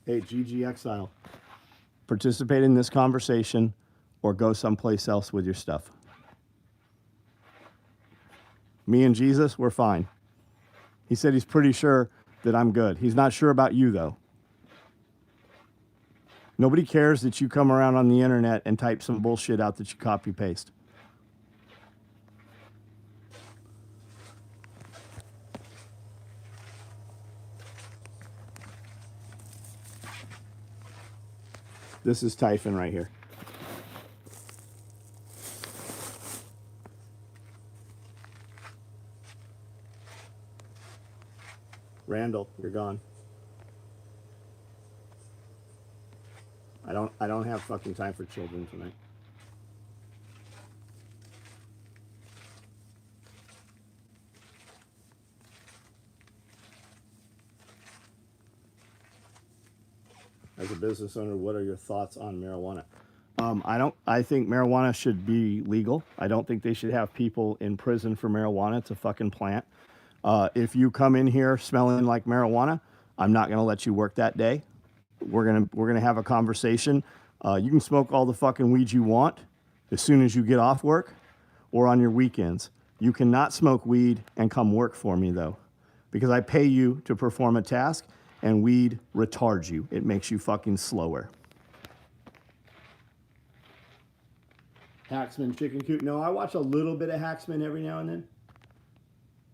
Hey, GG Exile, participate in this conversation or go someplace else with your stuff. Me and Jesus, we're fine. He said he's pretty sure that I'm good. He's not sure about you, though. Nobody cares that you come around on the internet and type some bullshit out that you copy paste. This is Typhon right here. Randall, you're gone. I don't have fucking time for children tonight. As a business owner, what are your thoughts on marijuana? I think marijuana should be legal. I don't think they should have people in prison for marijuana. It's a fucking plant. If you come in here smelling like marijuana, I'm not going to let you work that day. We're gonna have a conversation. You can smoke all the fucking weed you want as soon as you get off work or on your weekends. You cannot smoke weed and come work for me, though, because I pay you to perform a task, and weed retards you. It makes you fucking slower. Hacksman Chicken Coop. No, I watch a little bit of Hacksman every now and then.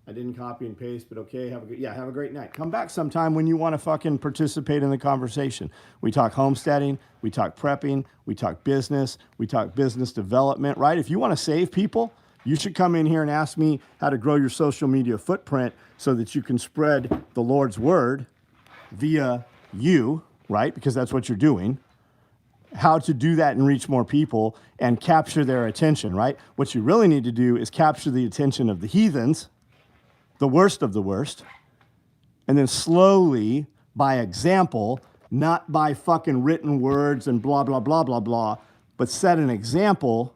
I didn't copy and paste, but okay, have a great night. Come back sometime when you want to fucking participate in the conversation. We talk homesteading, we talk prepping, we talk business development, right? If you want to save people, you should come in here and ask me how to grow your social media footprint so that you can spread the Lord's word via you, right? Because that's what you're doing. How to do that and reach more people and capture their attention, right? What you really need to do is capture the attention of the heathens, the worst of the worst, and then slowly, by example, not by fucking written words and blah, blah, blah, blah, blah, but set an example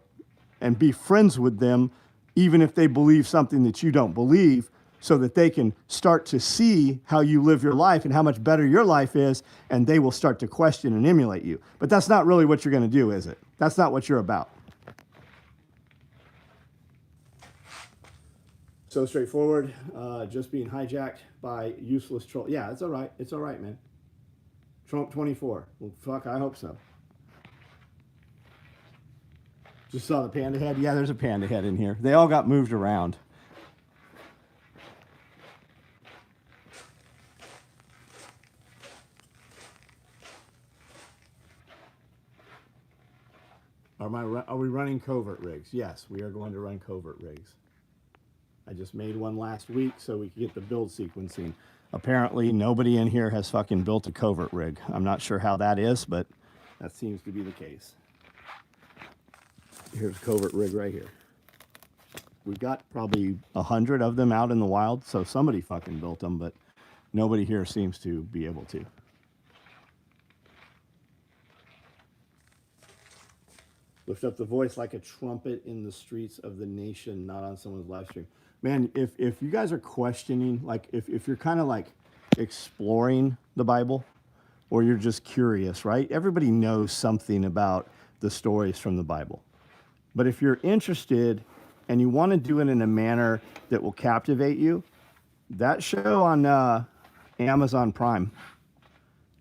and be friends with them, even if they believe something that you don't believe, so that they can start to see how you live your life and how much better your life is, and they will start to question and emulate you. But that's not really what you're going to do, is it? That's not what you're about. So straightforward, just being hijacked by useless troll. Yeah, it's all right. It's all right, man. Trump 24. Well, fuck, I hope so. Just saw the panda head. Yeah, there's a panda head in here. They all got moved around. Are we running covert rigs? Yes, we are going to run covert rigs. I just made one last week so we could get the build sequencing. Apparently, nobody in here has fucking built a covert rig. I'm not sure how that is, but that seems to be the case. Here's a covert rig right here. We've got probably 100 of them out in the wild, so somebody fucking built them, but nobody here seems to be able to. Lift up the voice like a trumpet in the streets of the nation, not on someone's live stream. Man, if you guys are questioning, like if you're kind of like exploring the Bible, or you're just curious, right? Everybody knows something about the stories from the Bible. But if you're interested and you want to do it in a manner that will captivate you, that show on Amazon Prime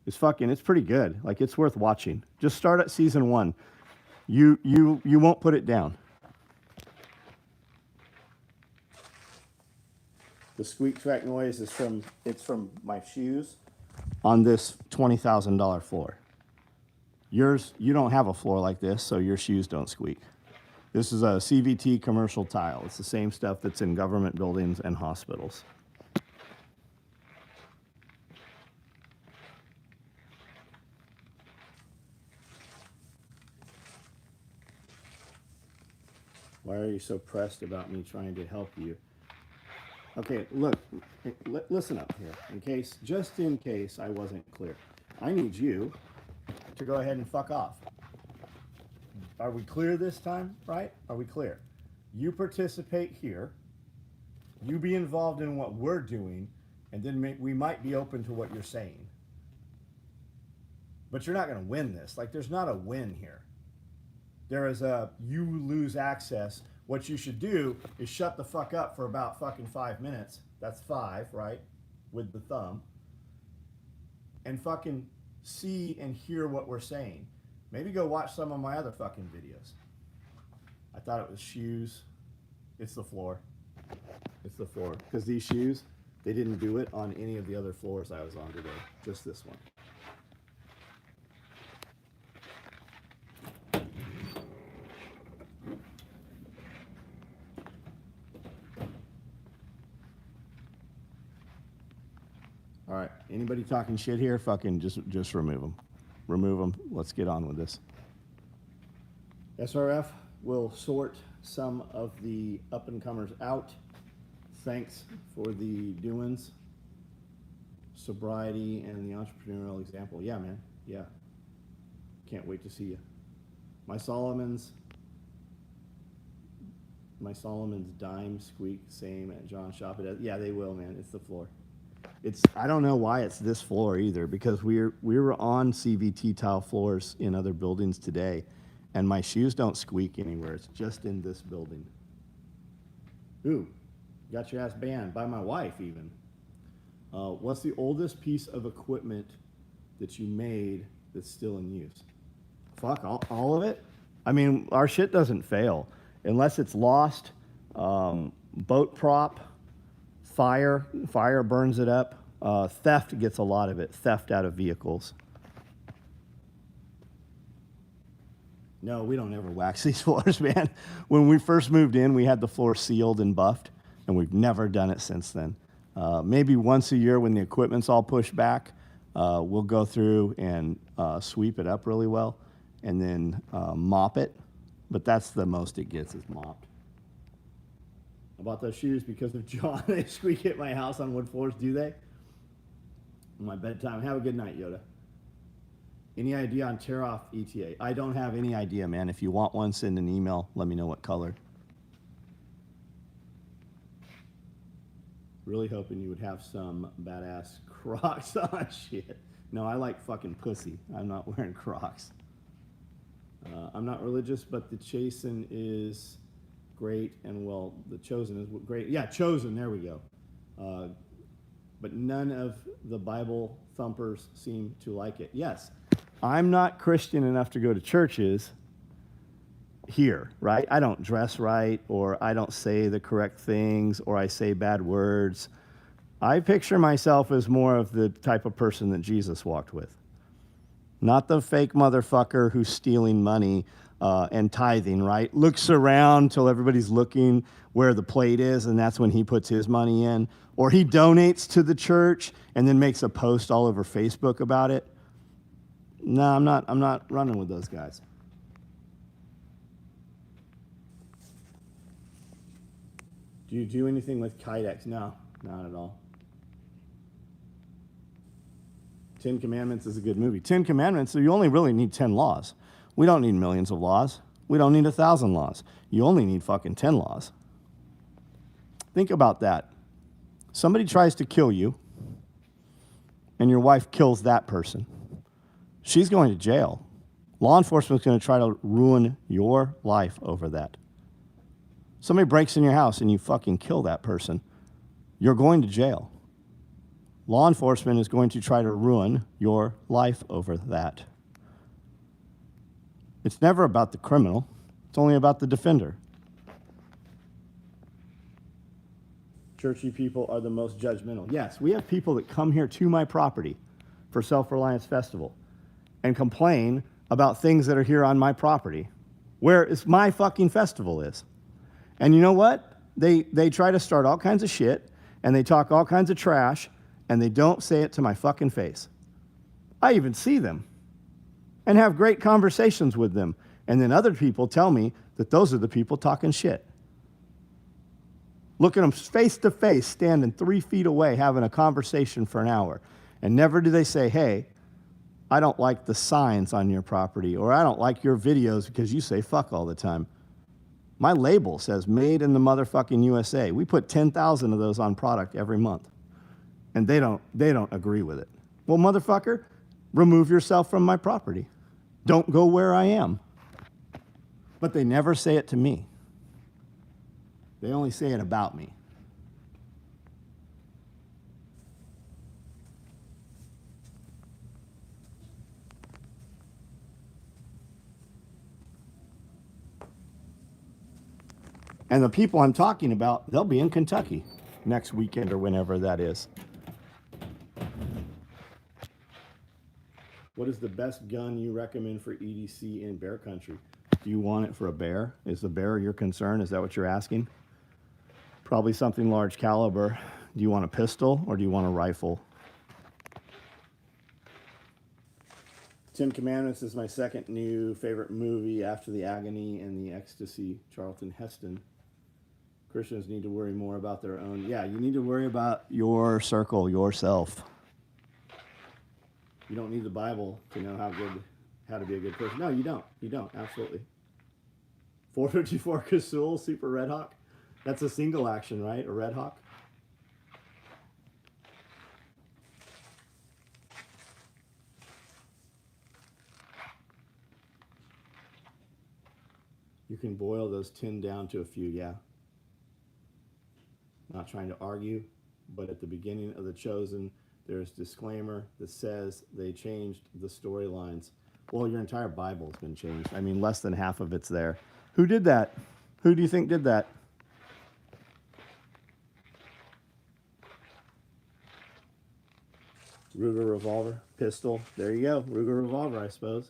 is it's pretty good. Like, it's worth watching. Just start at season 1. You won't put it down. The squeak track noise is from my shoes on this $20,000 floor. Yours, you don't have a floor like this, so your shoes don't squeak. This is a CVT commercial tile. It's the same stuff that's in government buildings and hospitals. Why are you so pressed about me trying to help you? Okay, look, listen up here. Just in case I wasn't clear, I need you to go ahead and fuck off. Are we clear this time, right? Are we clear? You participate here, you be involved in what we're doing, and then we might be open to what you're saying. But you're not going to win this. Like, there's not a win here. There is you lose access. What you should do is shut the fuck up for about fucking 5 minutes. That's 5, right? With the thumb. And fucking see and hear what we're saying. Maybe go watch some of my other fucking videos. I thought it was shoes. It's the floor. It's the floor. Because these shoes, they didn't do it on any of the other floors I was on today. Just this one. All right, anybody talking shit here, fucking just remove them. Remove them. Let's get on with this. SRF will sort some of the up-and-comers out. Thanks for the doings, sobriety, and the entrepreneurial example. Yeah, man. Yeah. Can't wait to see you. My Solomon's dime squeak, same at John Shop. Yeah, they will, man. It's the floor. I don't know why it's this floor either, because we were on CVT tile floors in other buildings today, and my shoes don't squeak anywhere. It's just in this building. Ooh, got your ass banned by my wife even. What's the oldest piece of equipment that you made that's still in use? Fuck, all of it? I mean, our shit doesn't fail unless it's lost. Boat prop. Fire burns it up. Theft gets a lot of it. Theft out of vehicles. No, we don't ever wax these floors, man. When we first moved in, we had the floor sealed and buffed, and we've never done it since then. Maybe once a year when the equipment's all pushed back, we'll go through and sweep it up really well, and then mop it. But that's the most it gets, is mopped. I bought those shoes because of John. They squeak at my house on wood floors, do they? My bedtime. Have a good night, Yoda. Any idea on tear-off ETA? I don't have any idea, man. If you want one, send an email. Let me know what color. Really hoping you would have some badass Crocs on. Shit. No, I like fucking pussy. I'm not wearing Crocs. I'm not religious, but the Chasen is great, and well, the Chosen is great. Yeah, Chosen, there we go. But none of the Bible thumpers seem to like it. Yes, I'm not Christian enough to go to churches here, right? I don't dress right, or I don't say the correct things, or I say bad words. I picture myself as more of the type of person that Jesus walked with. Not the fake motherfucker who's stealing money and tithing, right? Looks around till everybody's looking where the plate is, and that's when he puts his money in. Or he donates to the church and then makes a post all over Facebook about it. No, I'm not running with those guys. Do you do anything with Kydex? No, not at all. 10 Commandments is a good movie. 10 Commandments, so you only really need 10 laws. We don't need millions of laws. We don't need 1,000 laws. You only need fucking 10 laws. Think about that. Somebody tries to kill you, and your wife kills that person. She's going to jail. Law enforcement's going to try to ruin your life over that. Somebody breaks in your house and you fucking kill that person. You're going to jail. Law enforcement is going to try to ruin your life over that. It's never about the criminal. It's only about the defender. Churchy people are the most judgmental. Yes, we have people that come here to my property for Self-Reliance Festival and complain about things that are here on my property, where it's my fucking festival is. And you know what? They try to start all kinds of shit, and they talk all kinds of trash, and they don't say it to my fucking face. I even see them and have great conversations with them. And then other people tell me that those are the people talking shit. Look at them face to face, standing 3 feet away, having a conversation for an hour. And never do they say, hey, I don't like the signs on your property, or I don't like your videos because you say fuck all the time. My label says made in the motherfucking USA. We put 10,000 of those on product every month. And they don't agree with it. Well, motherfucker, remove yourself from my property. Don't go where I am. But they never say it to me. They only say it about me. And the people I'm talking about, they'll be in Kentucky next weekend or whenever that is. What is the best gun you recommend for EDC in bear country? Do you want it for a bear? Is the bear your concern? Is that what you're asking? Probably something large caliber. Do you want a pistol or do you want a rifle? 10 Commandments is my second new favorite movie after The Agony and The Ecstasy, Charlton Heston. Christians need to worry more about their own. Yeah, you need to worry about your circle, yourself. You don't need the Bible to know how to be a good person. No, you don't. You don't, absolutely. 454 Casull, Super Red Hawk. That's a single action, right? A Red Hawk. You can boil those 10 down to a few, yeah. Not trying to argue, but at the beginning of The Chosen, there's a disclaimer that says they changed the storylines. Well, your entire Bible has been changed. I mean, less than half of it's there. Who did that? Who do you think did that? Ruger revolver, pistol. There you go. Ruger revolver, I suppose.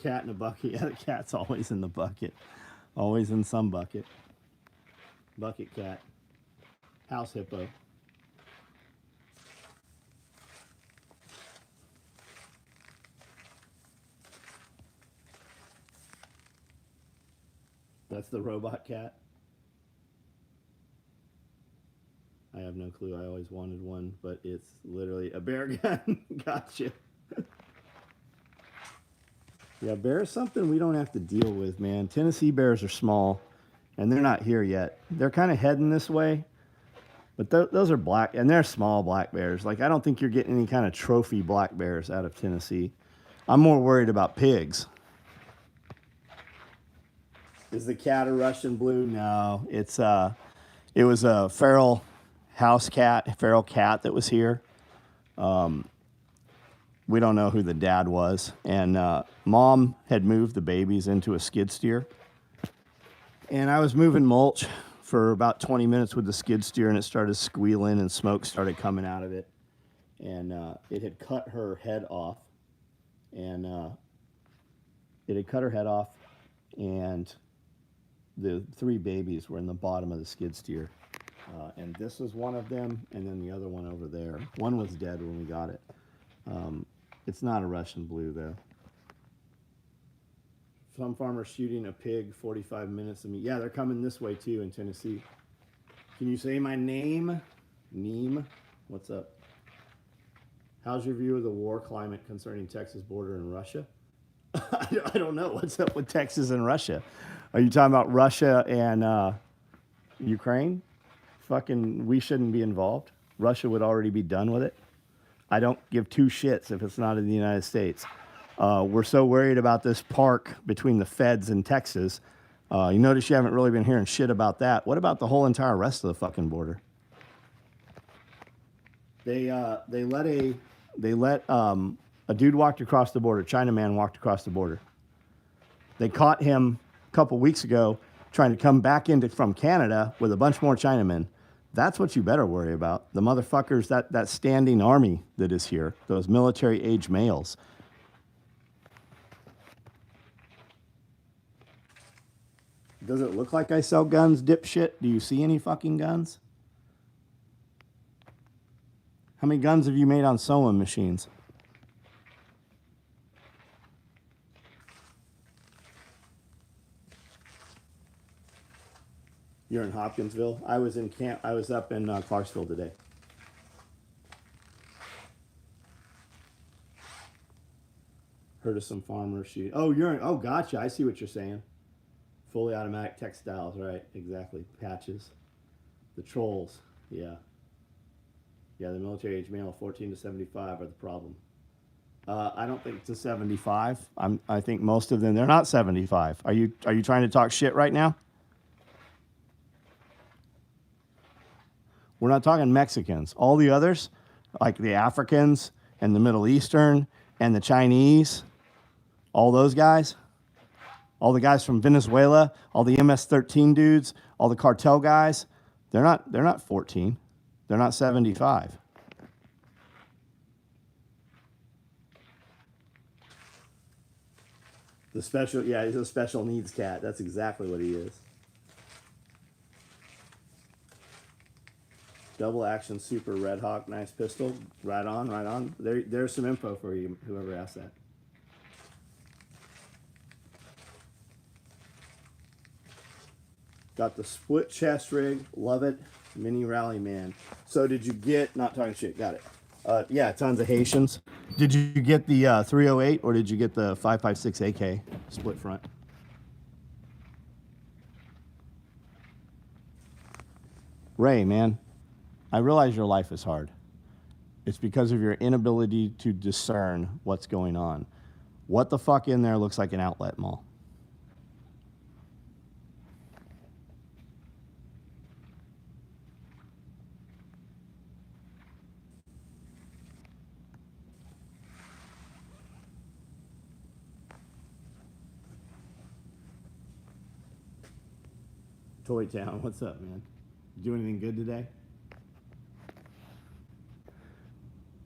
Cat in a bucket. Yeah, the cat's always in the bucket. Always in some bucket. Bucket cat. House hippo. That's the robot cat. I have no clue. I always wanted one, but it's literally a bear gun. Gotcha. Yeah, bear is something we don't have to deal with, man. Tennessee bears are small, and they're not here yet. They're kind of heading this way, but those are black, and they're small black bears. Like, I don't think you're getting any kind of trophy black bears out of Tennessee. I'm more worried about pigs. Is the cat a Russian blue? No, it was a feral feral cat that was here. We don't know who the dad was, and mom had moved the babies into a skid steer, and I was moving mulch for about 20 minutes with the skid steer, and it started squealing, and smoke started coming out of it, and it had cut her head off, and and the three babies were in the bottom of the skid steer. And this was one of them, and then the other one over there. One was dead when we got it. It's not a Russian blue, though. Some farmers shooting a pig 45 minutes of meat. Yeah, they're coming this way, too, in Tennessee. Can you say my name? Neem? What's up? How's your view of the war climate concerning Texas border and Russia? I don't know. What's up with Texas and Russia? Are you talking about Russia and Ukraine? Fucking, we shouldn't be involved. Russia would already be done with it. I don't give two shits if it's not in the United States. We're so worried about this park between the feds and Texas. You notice you haven't really been hearing shit about that. What about the whole entire rest of the fucking border? They let a dude walked across the border. Chinaman walked across the border. They caught him a couple weeks ago trying to come back from Canada with a bunch more Chinamen. That's what you better worry about. The motherfuckers, that standing army that is here, those military-age males. Does it look like I sell guns, dipshit? Do you see any fucking guns? How many guns have you made on sewing machines? You're in Hopkinsville. I was in camp. I was up in Clarksville today. Heard of some farmers shoot. Oh, oh, gotcha. I see what you're saying. Fully automatic textiles, right? Exactly. Patches. The trolls. Yeah. Yeah, the military age male 14 to 75 are the problem. I don't think it's a 75. I think most of them, they're not 75. Are you trying to talk shit right now? We're not talking Mexicans. All the others, like the Africans and the Middle Eastern and the Chinese, all those guys, all the guys from Venezuela, all the MS-13 dudes, all the cartel guys, they're not 14. They're not 75. He's a special needs cat. That's exactly what he is. Double action super Red Hawk, nice pistol. Right on, right on. There's some info for you, whoever asked that. Got the split chest rig, love it. Mini Rally Man. So did you get, not talking shit, got it. Yeah, tons of Haitians. Did you get the 308 or did you get the 5.56 AK split front? Ray, man, I realize your life is hard. It's because of your inability to discern what's going on. What the fuck in there looks like an outlet mall? Toy Town, what's up, man? Do anything good today?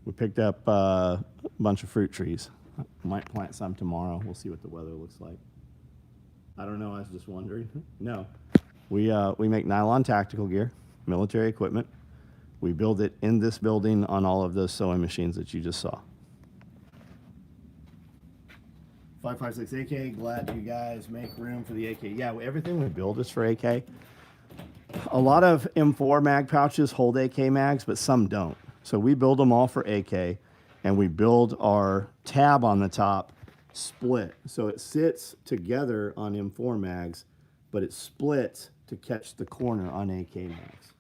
We picked up a bunch of fruit trees. Might plant some tomorrow. We'll see what the weather looks like. I don't know. I was just wondering. No, we make nylon tactical gear, military equipment. We build it in this building on all of those sewing machines that you just saw. 5.56 AK, glad you guys make room for the AK. Yeah, everything we build is for AK. A lot of M4 mag pouches hold AK mags, but some don't. So we build them all for AK, and we build our tab on the top split. So it sits together on M4 mags, but it splits to catch the corner on AK mags.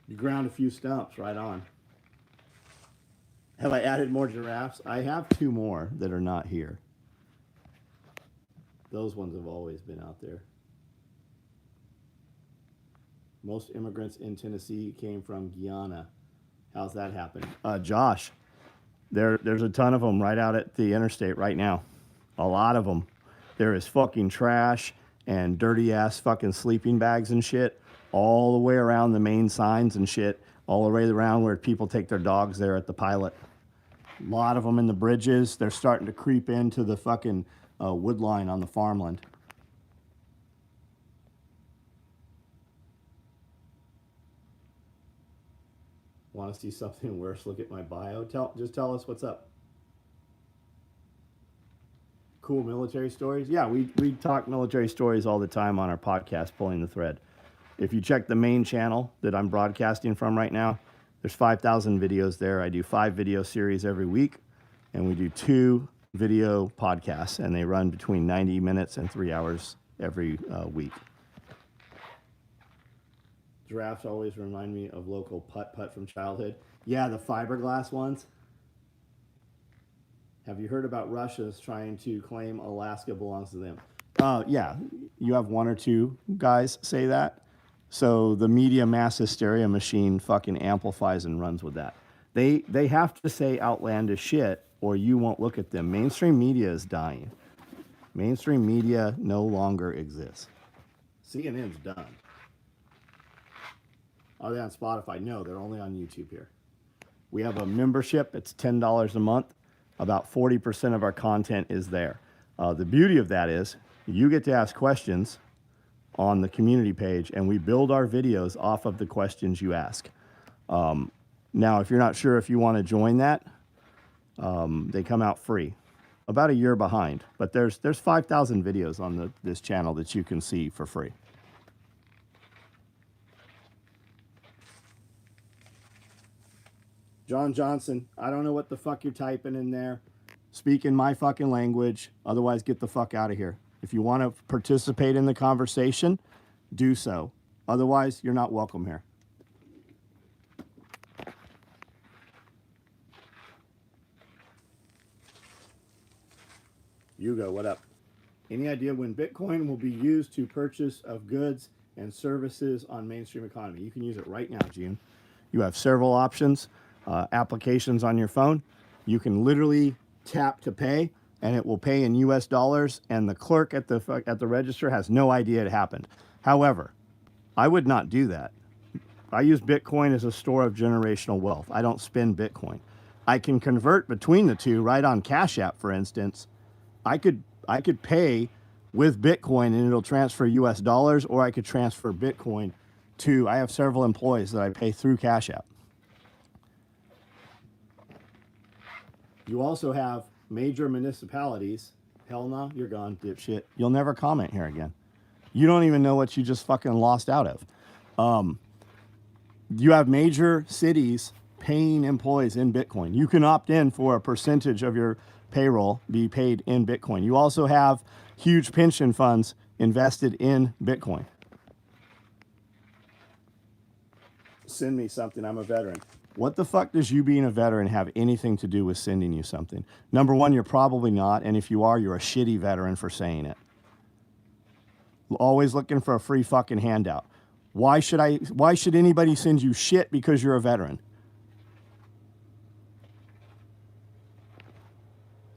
You ground a few stumps, right on. Have I added more giraffes? I have 2 more that are not here. Those ones have always been out there. Most immigrants in Tennessee came from Guyana. How's that happen? Josh, there's a ton of them right out at the interstate right now. A lot of them. There is fucking trash and dirty ass fucking sleeping bags and shit all the way around the main signs and shit, all the way around where people take their dogs there at the pilot. A lot of them in the bridges. They're starting to creep into the fucking wood line on the farmland. Want to see something worse? Look at my bio. Just tell us what's up. Cool military stories. Yeah, we talk military stories all the time on our podcast, Pulling the Thread. If you check the main channel that I'm broadcasting from right now, there's 5,000 videos there. I do 5 video series every week, and we do 2 video podcasts, and they run between 90 minutes and 3 hours every week. Giraffes always remind me of local putt-putt from childhood. Yeah, the fiberglass ones. Have you heard about Russia's trying to claim Alaska belongs to them? Yeah, you have 1 or 2 guys say that. So the media mass hysteria machine fucking amplifies and runs with that. They have to say outlandish shit or you won't look at them. Mainstream media is dying. Mainstream media no longer exists. CNN's done. Are they on Spotify? No, they're only on YouTube here. We have a membership. It's $10 a month. About 40% of our content is there. The beauty of that is you get to ask questions on the community page, and we build our videos off of the questions you ask. Now, if you're not sure if you want to join that, they come out free. About a year behind, but there's 5,000 videos on this channel that you can see for free. John Johnson, I don't know what the fuck you're typing in there. Speak in my fucking language. Otherwise, get the fuck out of here. If you want to participate in the conversation, do so. Otherwise, you're not welcome here. Hugo, what up? Any idea when Bitcoin will be used to purchase of goods and services on mainstream economy? You can use it right now, June. You have several options. Applications on your phone. You can literally tap to pay, and it will pay in U.S. dollars, and the clerk at the register has no idea it happened. However, I would not do that. I use Bitcoin as a store of generational wealth. I don't spend Bitcoin. I can convert between the two right on Cash App, for instance. I could pay with Bitcoin, and it'll transfer U.S. dollars, or I could transfer Bitcoin to, I have several employees that I pay through Cash App. You also have major municipalities. Hell no, you're gone, dipshit. You'll never comment here again. You don't even know what you just fucking lost out of. You have major cities paying employees in Bitcoin. You can opt in for a percentage of your payroll be paid in Bitcoin. You also have huge pension funds invested in Bitcoin. Send me something. I'm a veteran. What the fuck does you being a veteran have anything to do with sending you something? Number one, you're probably not, and if you are, you're a shitty veteran for saying it. Always looking for a free fucking handout. Why should anybody send you shit because you're a veteran?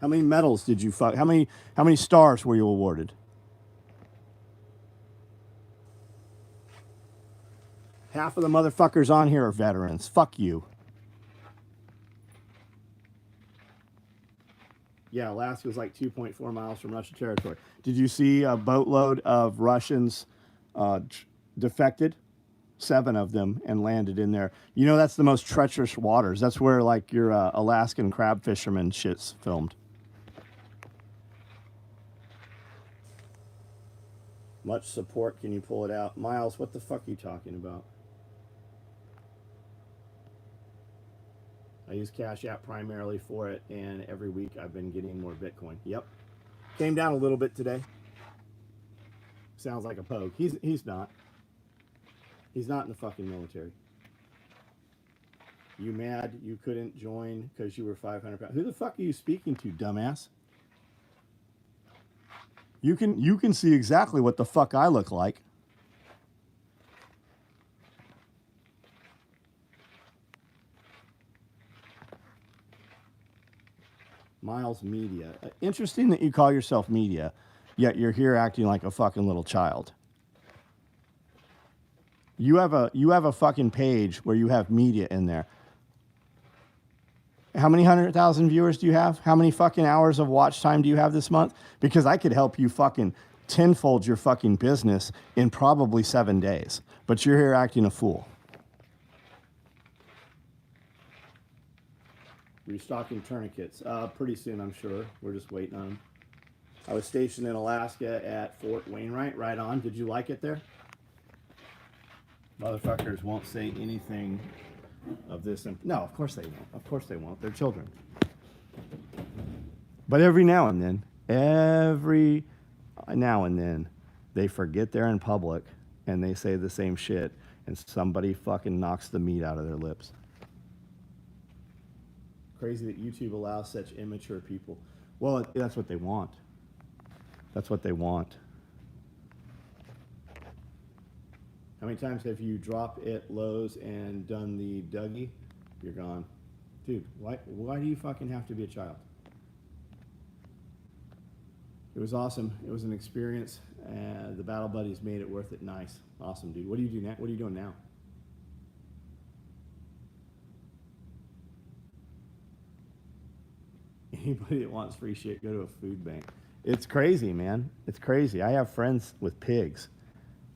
How many medals did you fuck? How many stars were you awarded? Half of the motherfuckers on here are veterans. Fuck you. Yeah, Alaska was like 2.4 miles from Russian territory. Did you see a boatload of Russians defected? 7 of them and landed in there. You know, that's the most treacherous waters. That's where like your Alaskan crab fisherman shit's filmed. Much support. Can you pull it out? Miles, what the fuck are you talking about? I use Cash App primarily for it, and every week I've been getting more Bitcoin. Yep. Came down a little bit today. Sounds like a poke. He's not. He's not in the fucking military. You mad you couldn't join because you were 500 pounds? Who the fuck are you speaking to, dumbass? You can see exactly what the fuck I look like. Miles Media. Interesting that you call yourself media, yet you're here acting like a fucking little child. You have a fucking page where you have media in there. How many 100,000 viewers do you have? How many fucking hours of watch time do you have this month? Because I could help you fucking tenfold your fucking business in probably 7 days. But you're here acting a fool. Restocking tourniquets. Pretty soon, I'm sure. We're just waiting on them. I was stationed in Alaska at Fort Wainwright. Right on. Did you like it there? Motherfuckers won't say anything of this. No, of course they won't. Of course they won't. They're children. But every now and then, they forget they're in public and they say the same shit and somebody fucking knocks the meat out of their lips. Crazy that YouTube allows such immature people. Well, that's what they want. That's what they want. How many times have you dropped at Lowe's and done the Dougie? You're gone. Dude, why do you fucking have to be a child? It was awesome. It was an experience. The Battle Buddies made it worth it. Nice. Awesome, dude. What do you do now? What are you doing now? Anybody that wants free shit, go to a food bank. It's crazy, man. It's crazy. I have friends with pigs,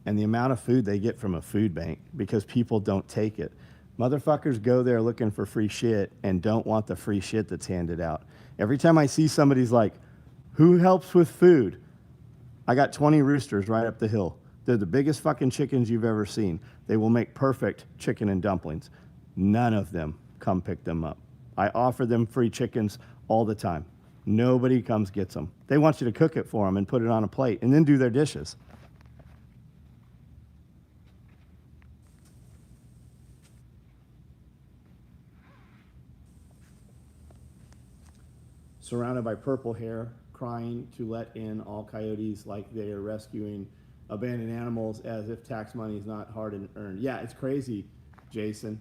and the amount of food they get from a food bank because people don't take it. Motherfuckers go there looking for free shit and don't want the free shit that's handed out. Every time I see somebody's like, who helps with food? I got 20 roosters right up the hill. They're the biggest fucking chickens you've ever seen. They will make perfect chicken and dumplings. None of them come pick them up. I offer them free chickens all the time. Nobody comes gets them. They want you to cook it for them and put it on a plate and then do their dishes. Surrounded by purple hair, crying to let in all coyotes like they are rescuing abandoned animals as if tax money is not hard and earned. Yeah, it's crazy, Jason.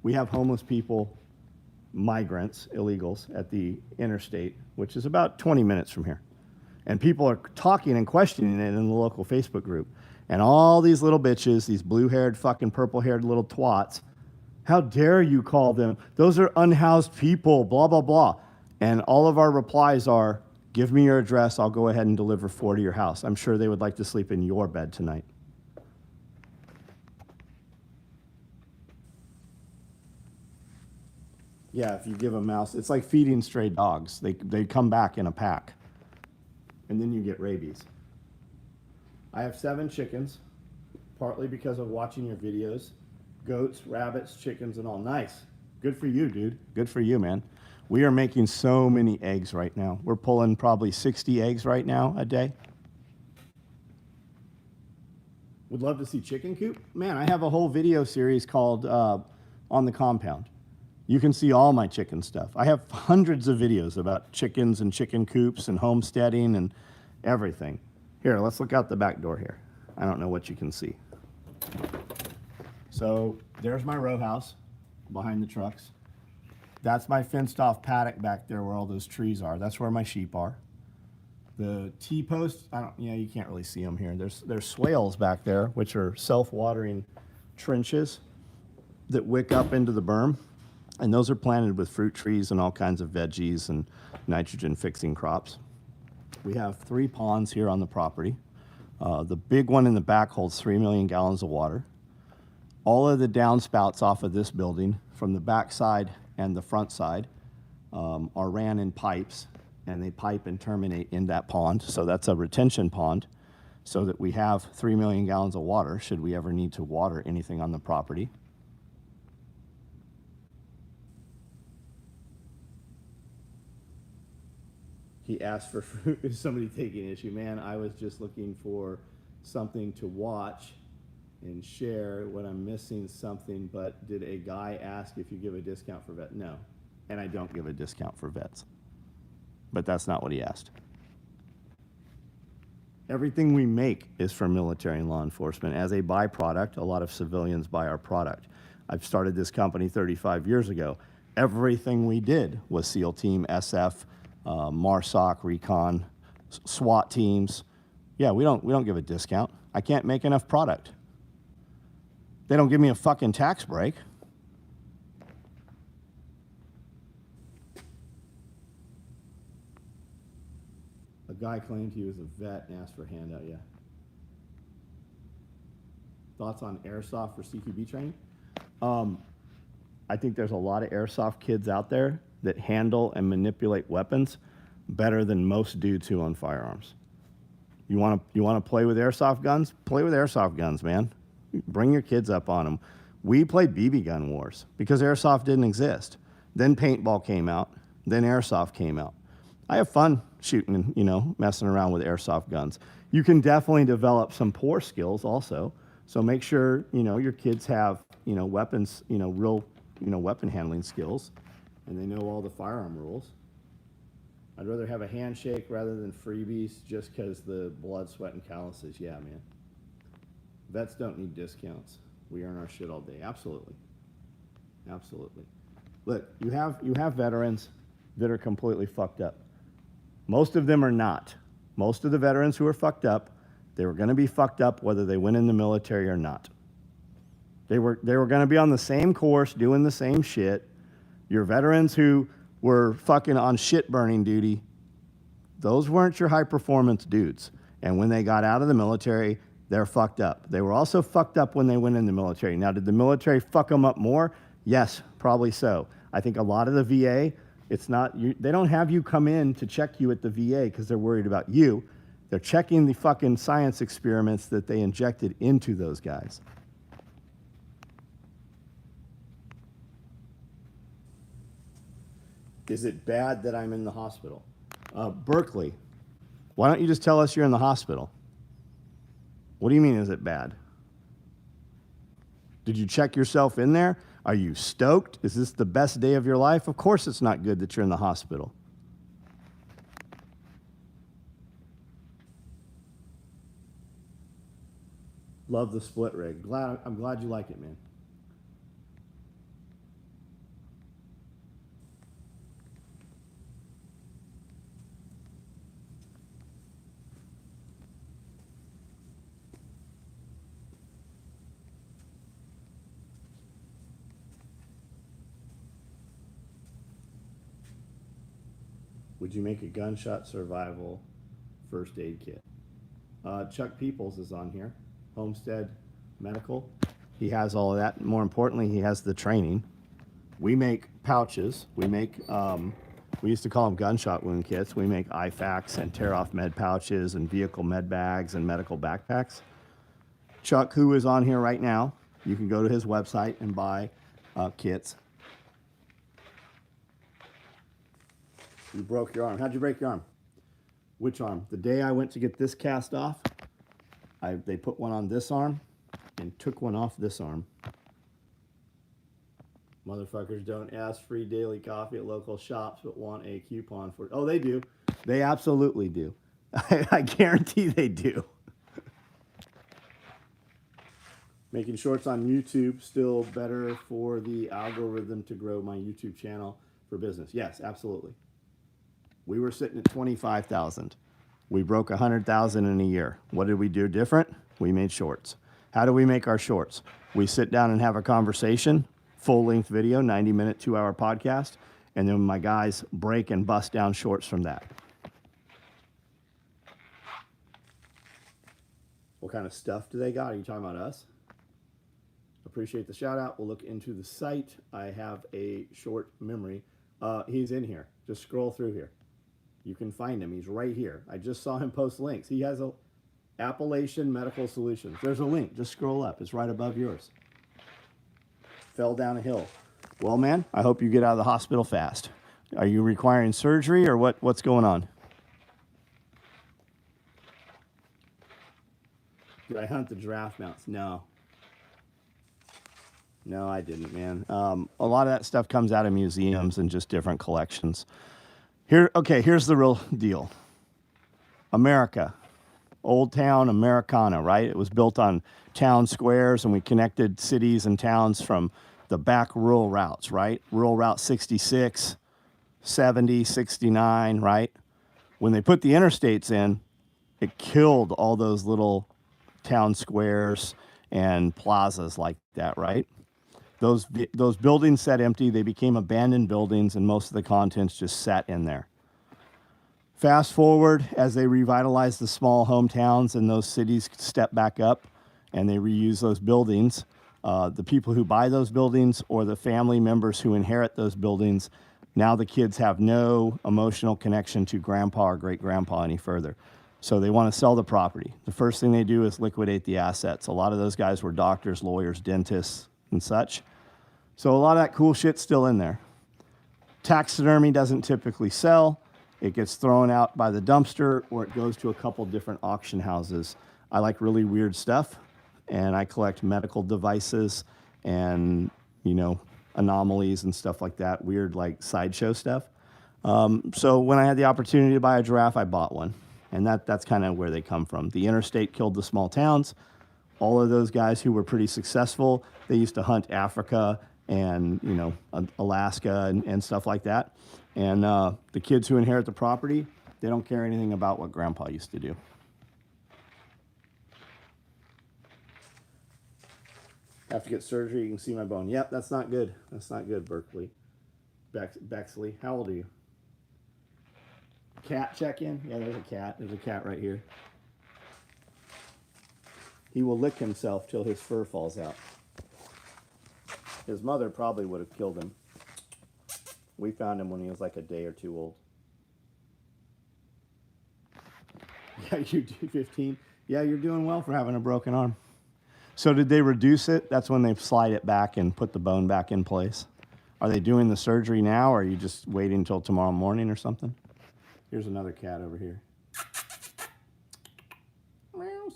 We have homeless people, migrants, illegals at the interstate, which is about 20 minutes from here. And people are talking and questioning it in the local Facebook group. And all these little bitches, these blue-haired, fucking purple-haired little twats, how dare you call them? Those are unhoused people, blah, blah, blah. And all of our replies are, give me your address, I'll go ahead and deliver 4 to your house. I'm sure they would like to sleep in your bed tonight. Yeah, if you give a mouse, it's like feeding stray dogs. They come back in a pack, and then you get rabies. I have 7 chickens, partly because of watching your videos. Goats, rabbits, chickens, and all. Nice. Good for you, dude. Good for you, man. We are making so many eggs right now. We're pulling probably 60 eggs right now a day. Would love to see chicken coop. Man, I have a whole video series called On the Compound. You can see all my chicken stuff. I have hundreds of videos about chickens and chicken coops and homesteading and everything. Here, let's look out the back door here. I don't know what you can see. So there's my row house behind the trucks. That's my fenced off paddock back there where all those trees are. That's where my sheep are. The T-posts, you can't really see them here. There's swales back there, which are self-watering trenches that wick up into the berm. And those are planted with fruit trees and all kinds of veggies and nitrogen-fixing crops. We have 3 ponds here on the property. The big one in the back holds 3 million gallons of water. All of the downspouts off of this building, from the back side and the front side, are ran in pipes, and they pipe and terminate in that pond. So that's a retention pond, so that we have 3 million gallons of water should we ever need to water anything on the property. He asked for food. Is somebody taking issue? Man, I was just looking for something to watch and share when I'm missing something, but did a guy ask if you give a discount for vet? No, and I don't give a discount for vets. But that's not what he asked. Everything we make is for military and law enforcement. As a byproduct, a lot of civilians buy our product. I've started this company 35 years ago. Everything we did was SEAL Team, SF, MARSOC, Recon, SWAT teams. Yeah, we don't give a discount. I can't make enough product. They don't give me a fucking tax break. A guy claimed he was a vet and asked for a handout, yeah. Thoughts on airsoft for CQB training? I think there's a lot of airsoft kids out there that handle and manipulate weapons better than most dudes who own firearms. You want to play with airsoft guns? Play with airsoft guns, man. Bring your kids up on them. We played BB gun wars because airsoft didn't exist. Then paintball came out. Then airsoft came out. I have fun shooting and, messing around with airsoft guns. You can definitely develop some pour skills also. So make sure, your kids have, weapons, real, weapon handling skills, and they know all the firearm rules. I'd rather have a handshake rather than freebies just because the blood, sweat, and calluses. Yeah, man. Vets don't need discounts. We earn our shit all day. Absolutely. Absolutely. Look, you have veterans that are completely fucked up. Most of them are not. Most of the veterans who are fucked up, they were going to be fucked up whether they went in the military or not. They were going to be on the same course, doing the same shit. Your veterans who were fucking on shit burning duty, those weren't your high performance dudes. And when they got out of the military, they're fucked up. They were also fucked up when they went in the military. Now, did the military fuck them up more? Yes, probably so. I think a lot of the VA, they don't have you come in to check you at the VA because they're worried about you. They're checking the fucking science experiments that they injected into those guys. Is it bad that I'm in the hospital? Berkeley, why don't you just tell us you're in the hospital? What do you mean, is it bad? Did you check yourself in there? Are you stoked? Is this the best day of your life? Of course it's not good that you're in the hospital. Love the split rig. I'm glad you like it, man. Would you make a gunshot survival first aid kit? Chuck Peoples is on here. Homestead Medical. He has all of that. More importantly, he has the training. We make pouches. We used to call them gunshot wound kits. We make IFAKs and tear-off med pouches and vehicle med bags and medical backpacks. Chuck, who is on here right now, you can go to his website and buy kits. You broke your arm. How'd you break your arm? Which arm? The day I went to get this cast off, they put one on this arm and took one off this arm. Motherfuckers don't ask free daily coffee at local shops but want a coupon for it. Oh, they do. They absolutely do. I guarantee they do. Making shorts on YouTube still better for the algorithm to grow my YouTube channel for business. Yes, absolutely. We were sitting at 25,000. We broke 100,000 in a year. What did we do different? We made shorts. How do we make our shorts? We sit down and have a conversation, full-length video, 90-minute, 2-hour podcast, and then my guys break and bust down shorts from that. What kind of stuff do they got? Are you talking about us? Appreciate the shout out. We'll look into the site. I have a short memory. He's in here. Just scroll through here. You can find him. He's right here. I just saw him post links. He has a Appalachian Medical Solutions. There's a link. Just scroll up. It's right above yours. Fell down a hill. Well, man, I hope you get out of the hospital fast. Are you requiring surgery or what's going on? Did I hunt the giraffe mounts? No. No, I didn't, man. A lot of that stuff comes out of museums and just different collections. Here's the real deal. America, Old Town Americana, right? It was built on town squares, and we connected cities and towns from the back rural routes, right? Rural Route 66, 70, 69, right? When they put the interstates in, it killed all those little town squares and plazas like that, right? Those buildings sat empty. They became abandoned buildings, and most of the contents just sat in there. Fast forward, as they revitalize the small hometowns and those cities step back up and they reuse those buildings, the people who buy those buildings or the family members who inherit those buildings, now the kids have no emotional connection to grandpa or great grandpa any further. So they want to sell the property. The first thing they do is liquidate the assets. A lot of those guys were doctors, lawyers, dentists, and such. So a lot of that cool shit's still in there. Taxidermy doesn't typically sell. It gets thrown out by the dumpster, or it goes to a couple different auction houses. I like really weird stuff, and I collect medical devices and, you know, anomalies and stuff like that, weird like sideshow stuff. So when I had the opportunity to buy a giraffe, I bought one. And that's kind of where they come from. The interstate killed the small towns. All of those guys who were pretty successful, they used to hunt Africa and, you know, Alaska and stuff like that. And the kids who inherit the property, they don't care anything about what grandpa used to do. Have to get surgery, you can see my bone. Yep, that's not good. That's not good, Berkeley. Bexley, how old are you? Cat check-in? Yeah, there's a cat. There's a cat right here. He will lick himself till his fur falls out. His mother probably would have killed him. We found him when he was like a day or two old. Yeah, you do 15. Yeah, you're doing well for having a broken arm. So did they reduce it? That's when they slide it back and put the bone back in place. Are they doing the surgery now, or are you just waiting until tomorrow morning or something? Here's another cat over here. Meows.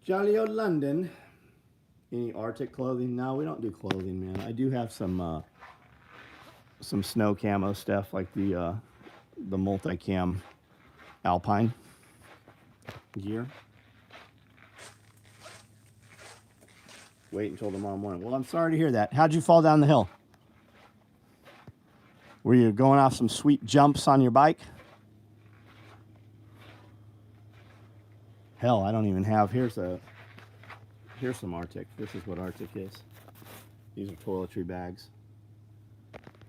Jolly old London. Any Arctic clothing? No, we don't do clothing, man. I do have some snow camo stuff, like the multicam Alpine gear. Wait until tomorrow morning. Well, I'm sorry to hear that. How'd you fall down the hill? Were you going off some sweet jumps on your bike? Hell, I don't even have. Here's some Arctic. This is what Arctic is. These are toiletry bags.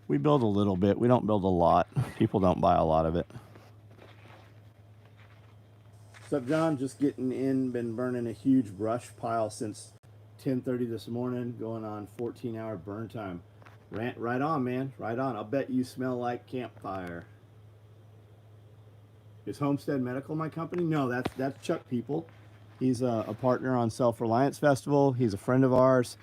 We build a little bit. We don't build a lot. People don't buy a lot of it. What's up, John? Just getting in. Been burning a huge brush pile since 10:30 this morning. Going on 14-hour burn time. Right on, man. Right on. I'll bet you smell like campfire. Is Homestead Medical my company? No, that's Chuck People. He's a partner on Self-Reliance Festival. He's a friend of ours.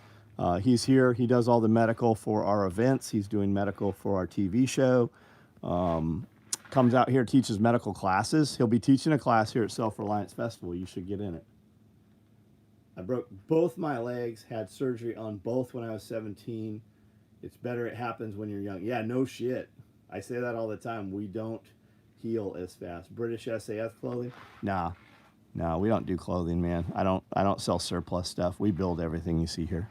He's here. He does all the medical for our events. He's doing medical for our TV show. Comes out here, teaches medical classes. He'll be teaching a class here at Self-Reliance Festival. You should get in it. I broke both my legs, had surgery on both when I was 17. It's better it happens when you're young. Yeah, no shit. I say that all the time. We don't heal as fast. British SAS clothing? Nah, we don't do clothing, man. I don't sell surplus stuff. We build everything you see here.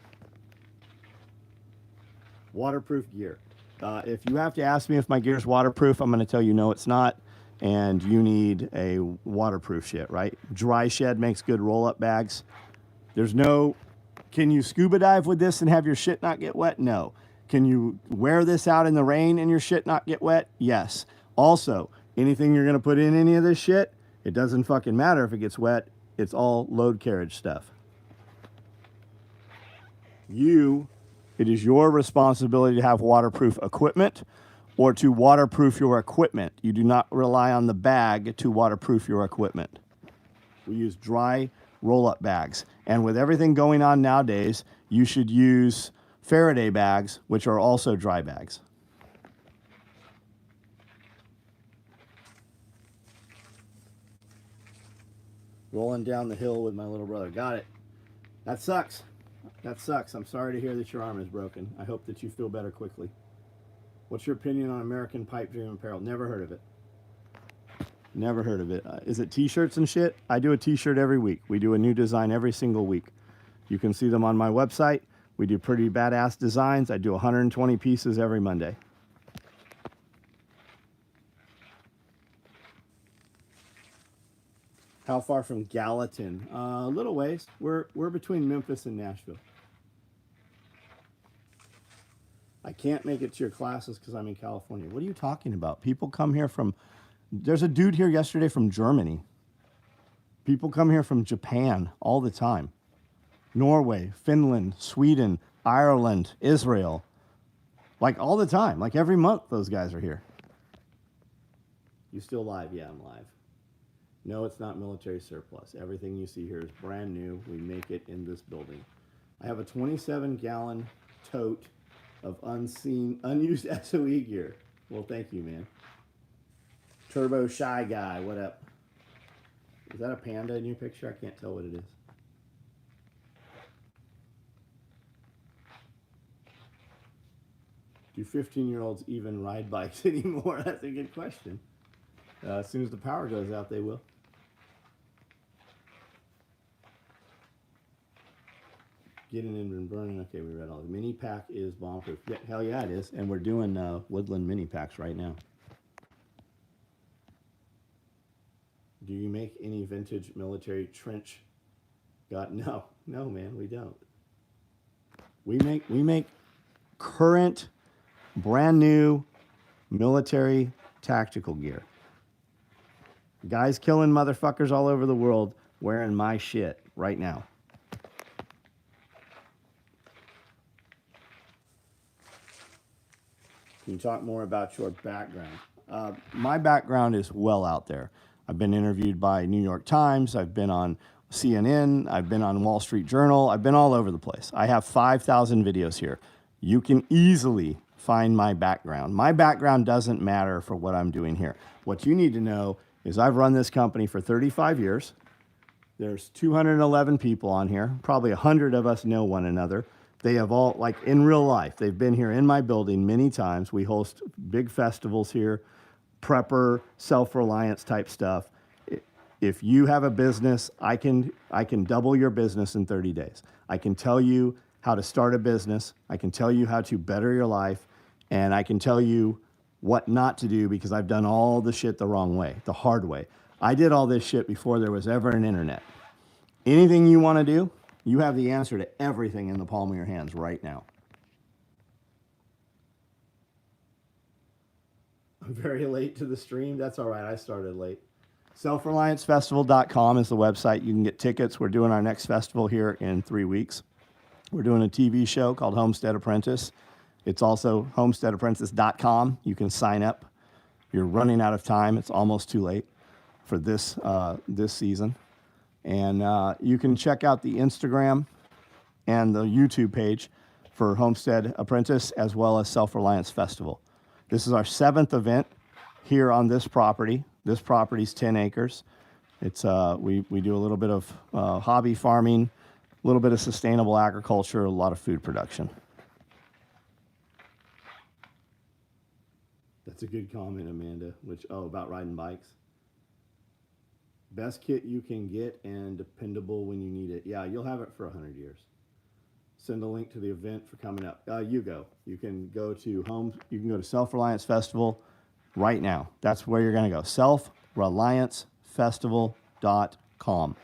Waterproof gear. If you have to ask me if my gear is waterproof, I'm going to tell you no, it's not. And you need a waterproof shit, right? Dry Shed makes good roll-up bags. There's no, can you scuba dive with this and have your shit not get wet? No. Can you wear this out in the rain and your shit not get wet? Yes. Also, anything you're going to put in any of this shit, it doesn't fucking matter if it gets wet. It's all load carriage stuff. It is your responsibility to have waterproof equipment or to waterproof your equipment. You do not rely on the bag to waterproof your equipment. We use dry roll-up bags. And with everything going on nowadays, you should use Faraday bags, which are also dry bags. Rolling down the hill with my little brother. Got it. That sucks. That sucks. I'm sorry to hear that your arm is broken. I hope that you feel better quickly. What's your opinion on American pipe dream apparel? Never heard of it. Never heard of it. Is it t-shirts and shit? I do a t-shirt every week. We do a new design every single week. You can see them on my website. We do pretty badass designs. I do 120 pieces every Monday. How far from Gallatin? A little ways. We're between Memphis and Nashville. I can't make it to your classes because I'm in California. What are you talking about? People come here from... There's a dude here yesterday from Germany. People come here from Japan all the time. Norway, Finland, Sweden, Ireland, Israel. Like all the time. Like every month those guys are here. You still live? Yeah, I'm live. No, it's not military surplus. Everything you see here is brand new. We make it in this building. I have a 27-gallon tote of unused SOE gear. Well, thank you, man. Turbo Shy Guy, what up? Is that a panda in your picture? I can't tell what it is. Do 15-year-olds even ride bikes anymore? That's a good question. As soon as the power goes out, they will. Getting in and burning. Okay, we read all the mini pack is bomb proof. Yeah, hell yeah, it is. And we're doing woodland mini packs right now. Do you make any vintage military trench? No, man, we don't. We make current, brand new military tactical gear. Guys killing motherfuckers all over the world wearing my shit right now. Can you talk more about your background? My background is well out there. I've been interviewed by New York Times. I've been on CNN. I've been on Wall Street Journal. I've been all over the place. I have 5,000 videos here. You can easily find my background. My background doesn't matter for what I'm doing here. What you need to know is I've run this company for 35 years. There's 211 people on here. Probably 100 of us know one another. They have all, like in real life, they've been here in my building many times. We host big festivals here, prepper, self-reliance type stuff. If you have a business, I can double your business in 30 days. I can tell you how to start a business. I can tell you how to better your life. And I can tell you what not to do because I've done all the shit the wrong way, the hard way. I did all this shit before there was ever an internet. Anything you want to do, you have the answer to everything in the palm of your hands right now. I'm very late to the stream. That's all right. I started late. Selfreliancefestival.com is the website. You can get tickets. We're doing our next festival here in 3 weeks. We're doing a TV show called Homestead Apprentice. It's also homesteadapprentice.com. You can sign up. You're running out of time. It's almost too late for this season. And you can check out the Instagram and the YouTube page for Homestead Apprentice as well as Self-Reliance Festival. This is our 7th event here on this property. This property's 10 acres. It's we do a little bit of hobby farming, a little bit of sustainable agriculture, a lot of food production. That's a good comment, Amanda. About riding bikes. Best kit you can get and dependable when you need it. Yeah, you'll have it for 100 years. Send a link to the event for coming up. You go. You can go to Self-Reliance Festival right now. That's where you're going to go. Selfreliancefestival.com.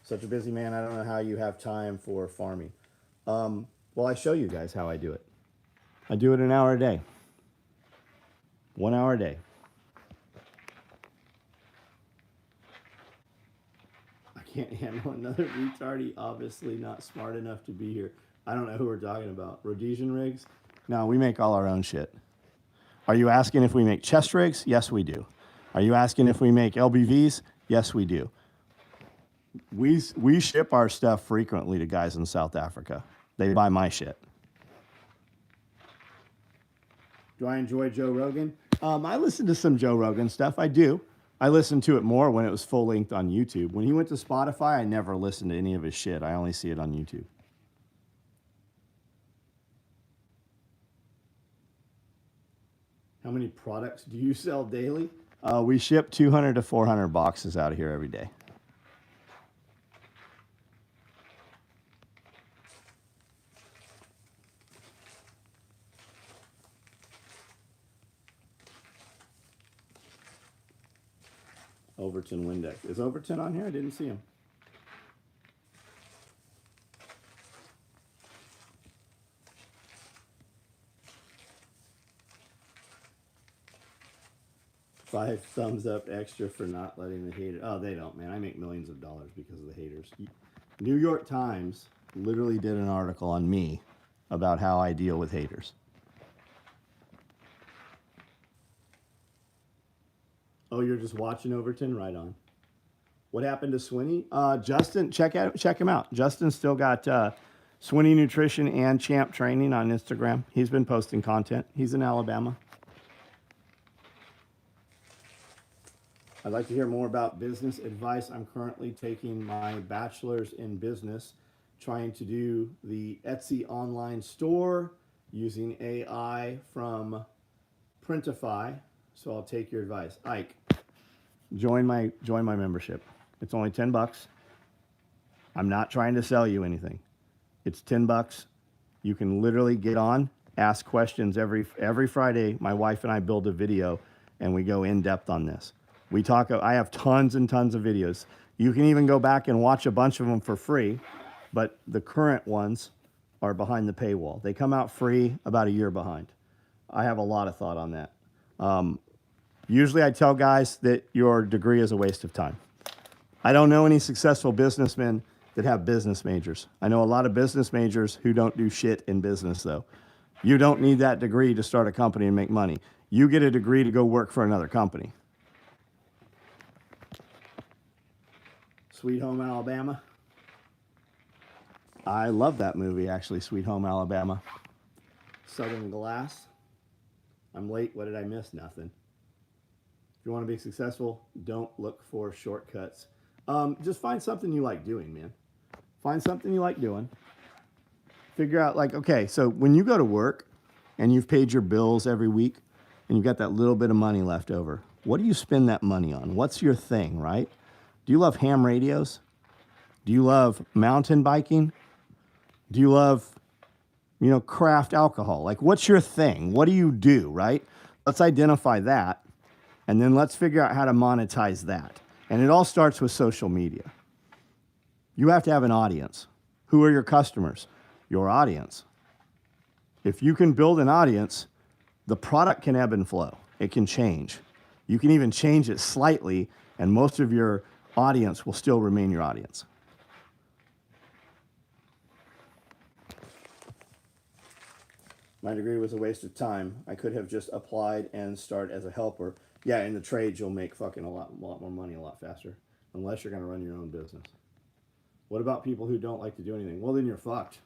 Such a busy man. I don't know how you have time for farming. Well, I show you guys how I do it. I do it an hour a day. 1 hour a day. I can't handle another retard. Obviously not smart enough to be here. I don't know who we're talking about. Rhodesian rigs? No, we make all our own shit. Are you asking if we make chest rigs? Yes, we do. Are you asking if we make LBVs? Yes, we do. We ship our stuff frequently to guys in South Africa. They buy my shit. Do I enjoy Joe Rogan? I listen to some Joe Rogan stuff. I do. I listened to it more when it was full length on YouTube. When he went to Spotify, I never listened to any of his shit. I only see it on YouTube. How many products do you sell daily? We ship 200 to 400 boxes out of here every day. Overton Windex. Is Overton on here? I didn't see him. Five thumbs up extra for not letting the haters. Oh, they don't, man. I make millions of dollars because of the haters. New York Times literally did an article on me about how I deal with haters. Oh, you're just watching Overton? Right on. What happened to Swinney? Justin, check him out. Justin's still got Swinney Nutrition and Champ Training on Instagram. He's been posting content. He's in Alabama. I'd like to hear more about business advice. I'm currently taking my bachelor's in business, trying to do the Etsy online store using AI from Printify. So I'll take your advice. Ike, join my membership. It's only $10. I'm not trying to sell you anything. It's $10. You can literally get on, ask questions every Friday. My wife and I build a video and we go in depth on this. We talk, I have tons and tons of videos. You can even go back and watch a bunch of them for free, but the current ones are behind the paywall. They come out free about a year behind. I have a lot of thought on that. Usually I tell guys that your degree is a waste of time. I don't know any successful businessmen that have business majors. I know a lot of business majors who don't do shit in business though. You don't need that degree to start a company and make money. You get a degree to go work for another company. Sweet Home Alabama. I love that movie, actually, Sweet Home Alabama. Southern Glass. I'm late. What did I miss? Nothing. If you want to be successful, don't look for shortcuts. Just find something you like doing, man. Find something you like doing. Figure out, like, okay, so when you go to work and you've paid your bills every week and you've got that little bit of money left over, what do you spend that money on? What's your thing, right? Do you love ham radios? Do you love mountain biking? Do you love, craft alcohol? Like, what's your thing? What do you do, right? Let's identify that, and then let's figure out how to monetize that. And it all starts with social media. You have to have an audience. Who are your customers? Your audience. If you can build an audience, the product can ebb and flow. It can change. You can even change it slightly, and most of your audience will still remain your audience. My degree was a waste of time. I could have just applied and start as a helper. Yeah, in the trades, you'll make fucking a lot more money a lot faster, unless you're going to run your own business. What about people who don't like to do anything? Well, then you're fucked.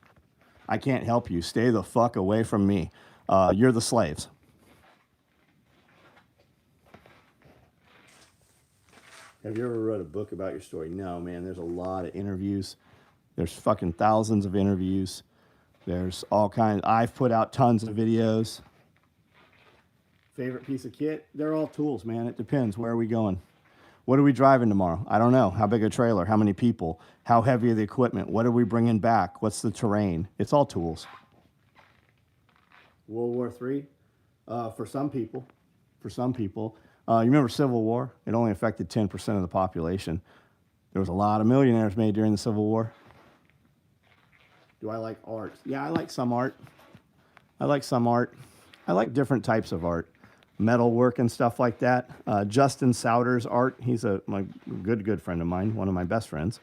I can't help you. Stay the fuck away from me. You're the slaves. Have you ever read a book about your story? No, man. There's a lot of interviews. There's fucking thousands of interviews. There's all kinds. I've put out tons of videos. Favorite piece of kit? They're all tools, man. It depends. Where are we going? What are we driving tomorrow? I don't know. How big a trailer? How many people? How heavy are the equipment? What are we bringing back? What's the terrain? It's all tools. World War III? For some people. You remember Civil War? It only affected 10% of the population. There was a lot of millionaires made during the Civil War. Do I like art? Yeah, I like some art. I like different types of art. Metal work and stuff like that. Justin Souders' art. He's my good friend of mine, one of my best friends.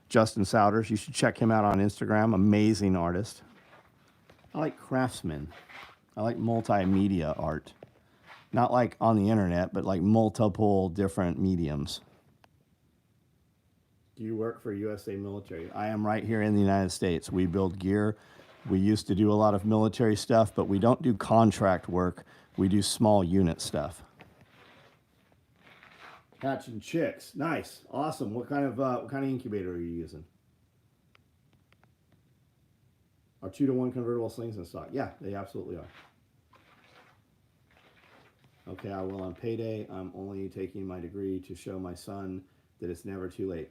Justin Souders. You should check him out on Instagram. Amazing artist. I like craftsmen. I like multimedia art. Not like on the internet, but like multiple different mediums. Do you work for USA Military? I am right here in the United States. We build gear. We used to do a lot of military stuff, but we don't do contract work. We do small unit stuff. Hatching chicks. Nice. Awesome. What kind of incubator are you using? Are 2-to-1 convertible slings in stock? Yeah, they absolutely are. Okay, I will on payday. I'm only taking my degree to show my son that it's never too late.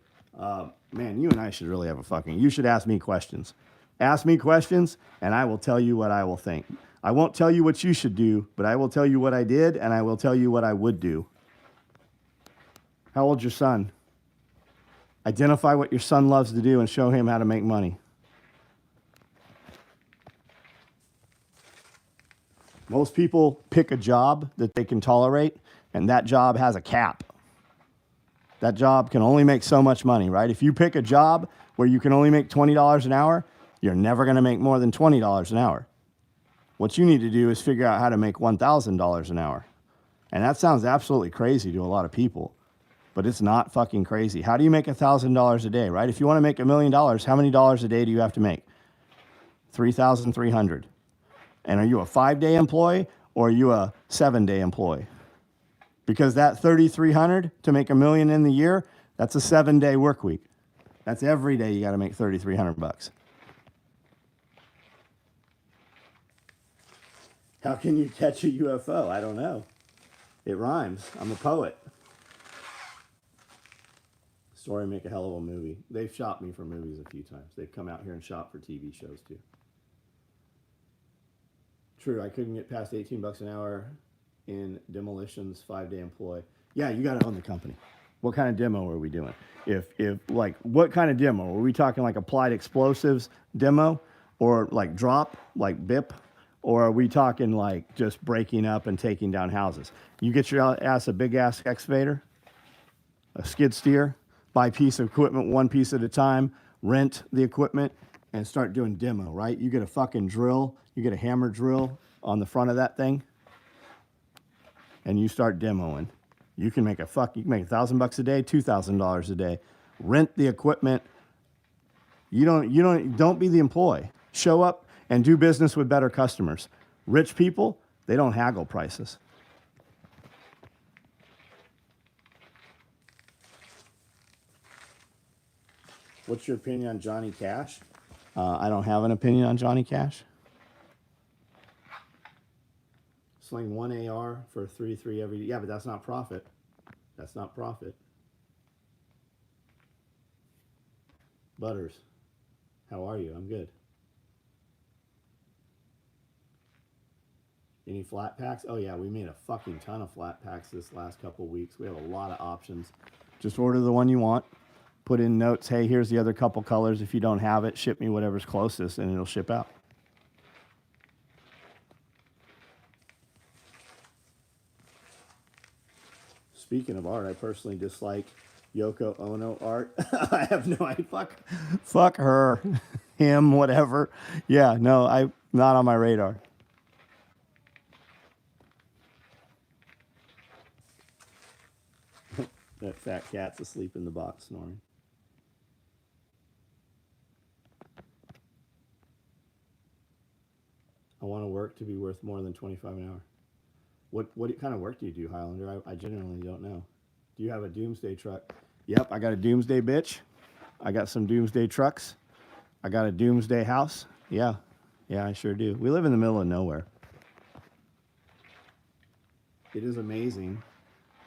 Man, you and I should really have a fucking. You should ask me questions. Ask me questions, and I will tell you what I will think. I won't tell you what you should do, but I will tell you what I did, and I will tell you what I would do. How old's your son? Identify what your son loves to do and show him how to make money. Most people pick a job that they can tolerate, and that job has a cap. That job can only make so much money, right? If you pick a job where you can only make $20 an hour, you're never going to make more than $20 an hour. What you need to do is figure out how to make $1,000 an hour. And that sounds absolutely crazy to a lot of people, but it's not fucking crazy. How do you make $1,000 a day, right? If you want to make $1 million, how many dollars a day do you have to make? 3,300. And are you a 5-day employee or are you a 7-day employee? Because that 3,300 to make $1 million in the year, that's a 7-day work week. That's every day you got to make 3,300 bucks. How can you catch a UFO? I don't know. It rhymes. I'm a poet. Story make a hell of a movie. They've shot me for movies a few times. They've come out here and shot for TV shows too. True, I couldn't get past 18 bucks an hour in demolitions, 5-day employee. Yeah, you got to own the company. What kind of demo are we doing? If like, what kind of demo? Are we talking like applied explosives demo or like drop, like BIP? Or are we talking like just breaking up and taking down houses? You get your ass a big ass excavator, a skid steer, buy a piece of equipment one piece at a time, rent the equipment, and start doing demo, right? You get a fucking drill, you get a hammer drill on the front of that thing, and you start demoing. You can make $1,000 a day, $2,000 a day. Rent the equipment. Don't be the employee. Show up and do business with better customers. Rich people, they don't haggle prices. What's your opinion on Johnny Cash? I don't have an opinion on Johnny Cash. Sling 1 AR for 3 every day. Yeah, but that's not profit. That's not profit. Butters, how are you? I'm good. Any flat packs? Oh yeah, we made a fucking ton of flat packs this last couple weeks. We have a lot of options. Just order the one you want. Put in notes, hey, here's the other couple colors. If you don't have it, ship me whatever's closest and it'll ship out. Speaking of art, I personally dislike Yoko Ono art. I have no idea. Fuck her, him, whatever. Yeah, no, I'm not on my radar. That fat cat's asleep in the box snoring. I want to work to be worth more than 25 an hour. What kind of work do you do, Highlander? I genuinely don't know. Do you have a doomsday truck? Yep, I got a doomsday bitch. I got some doomsday trucks. I got a doomsday house. Yeah, I sure do. We live in the middle of nowhere. It is amazing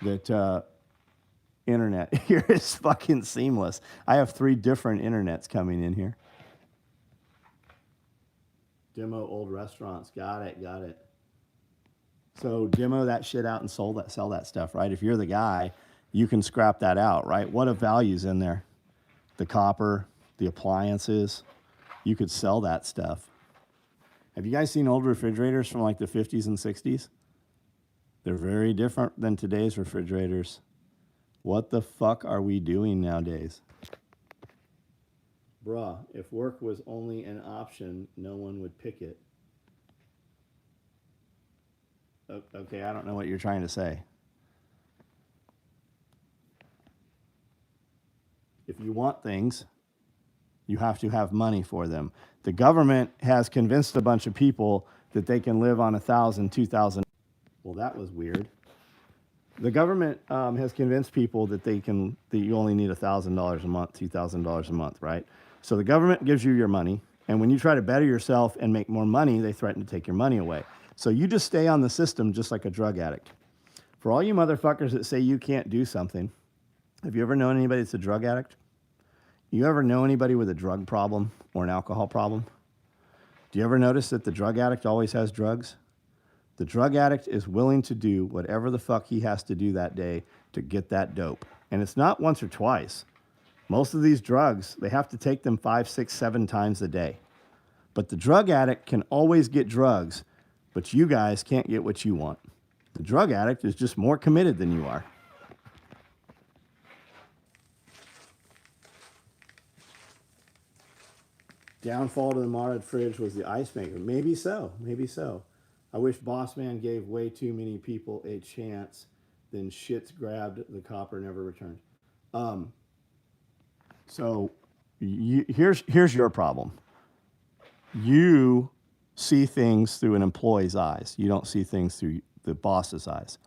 that internet here is fucking seamless. I have 3 different internets coming in here. Demo old restaurants. Got it. So demo that shit out and sell that stuff, right? If you're the guy, you can scrap that out, right? What of value's in there? The copper, the appliances. You could sell that stuff. Have you guys seen old refrigerators from like the 50s and 60s? They're very different than today's refrigerators. What the fuck are we doing nowadays? Bruh, if work was only an option, no one would pick it. Okay, I don't know what you're trying to say. If you want things, you have to have money for them. The government has convinced a bunch of people that they can live on $1,000, $2,000. Well, that was weird. The government has convinced people that you only need $1,000 a month, $2,000 a month, right? So the government gives you your money, and when you try to better yourself and make more money, they threaten to take your money away. So you just stay on the system just like a drug addict. For all you motherfuckers that say you can't do something, have you ever known anybody that's a drug addict? You ever know anybody with a drug problem or an alcohol problem? Do you ever notice that the drug addict always has drugs? The drug addict is willing to do whatever the fuck he has to do that day to get that dope. And it's not once or twice. Most of these drugs, they have to take them 5, 6, 7 times a day. But the drug addict can always get drugs, but you guys can't get what you want. The drug addict is just more committed than you are. Downfall to the modded fridge was the ice maker. Maybe so. Maybe so. I wish Boss Man gave way too many people a chance. Then shit's grabbed. The copper never returned. So here's your problem. You see things through an employee's eyes. You don't see things through the boss's eyes.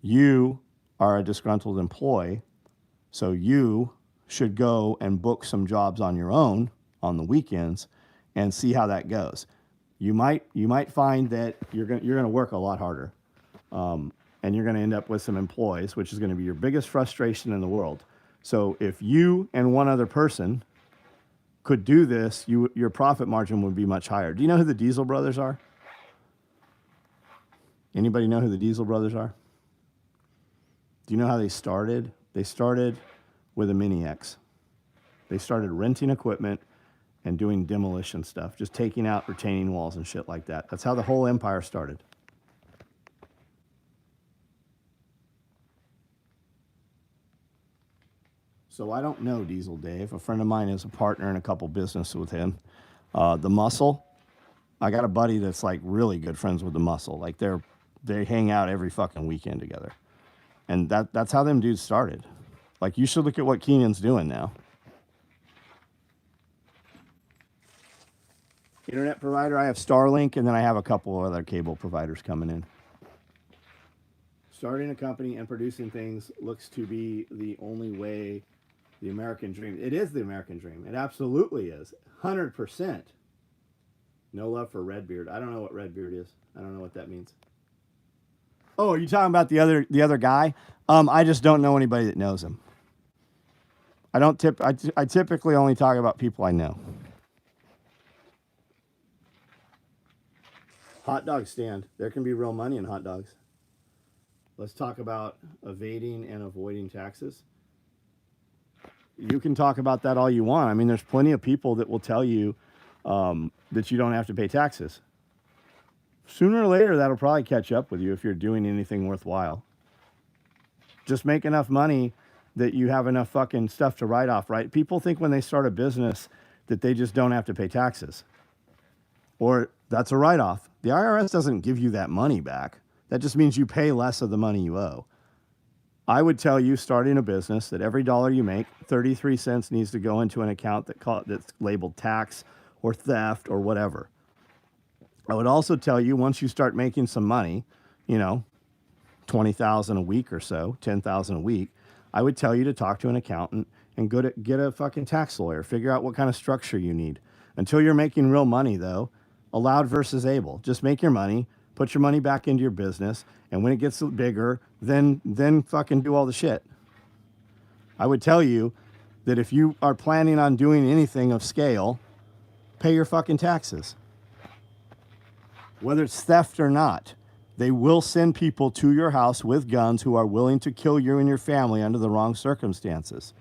You are a disgruntled employee, so you should go and book some jobs on your own on the weekends and see how that goes. You might find that you're gonna work a lot harder, and you're gonna end up with some employees, which is gonna be your biggest frustration in the world. So if you and one other person could do this, your profit margin would be much higher. Do you know who the Diesel brothers are? Anybody know who the Diesel brothers are? Do you know how they started? They started with a Mini X. They started renting equipment and doing demolition stuff, just taking out retaining walls and shit like that. That's how the whole empire started. So I don't know Diesel Dave. A friend of mine is a partner in a couple businesses with him. The Muscle, I got a buddy that's like really good friends with the Muscle. Like they hang out every fucking weekend together. And that's how them dudes started. Like you should look at what Keenan's doing now. Internet provider, I have Starlink, and then I have a couple of other cable providers coming in. Starting a company and producing things looks to be the only way, the American dream. It is the American dream. It absolutely is. 100%. No love for Redbeard. I don't know what Redbeard is. I don't know what that means. Oh, are you talking about the other guy? I just don't know anybody that knows him. I typically only talk about people I know. Hot dog stand. There can be real money in hot dogs. Let's talk about evading and avoiding taxes. You can talk about that all you want. I mean, there's plenty of people that will tell you that you don't have to pay taxes. Sooner or later, that'll probably catch up with you if you're doing anything worthwhile. Just make enough money that you have enough fucking stuff to write off, right? People think when they start a business that they just don't have to pay taxes. Or that's a write-off. The IRS doesn't give you that money back. That just means you pay less of the money you owe. I would tell you, starting a business, that every dollar you make, 33 cents needs to go into an account that's labeled tax or theft or whatever. I would also tell you, once you start making some money, $20,000 a week or so, $10,000 a week, I would tell you to talk to an accountant and go to get a fucking tax lawyer. Figure out what kind of structure you need. Until you're making real money, though, allowed versus able. Just make your money, put your money back into your business, and when it gets bigger, then fucking do all the shit. I would tell you that if you are planning on doing anything of scale, pay your fucking taxes. Whether it's theft or not, they will send people to your house with guns who are willing to kill you and your family under the wrong circumstances.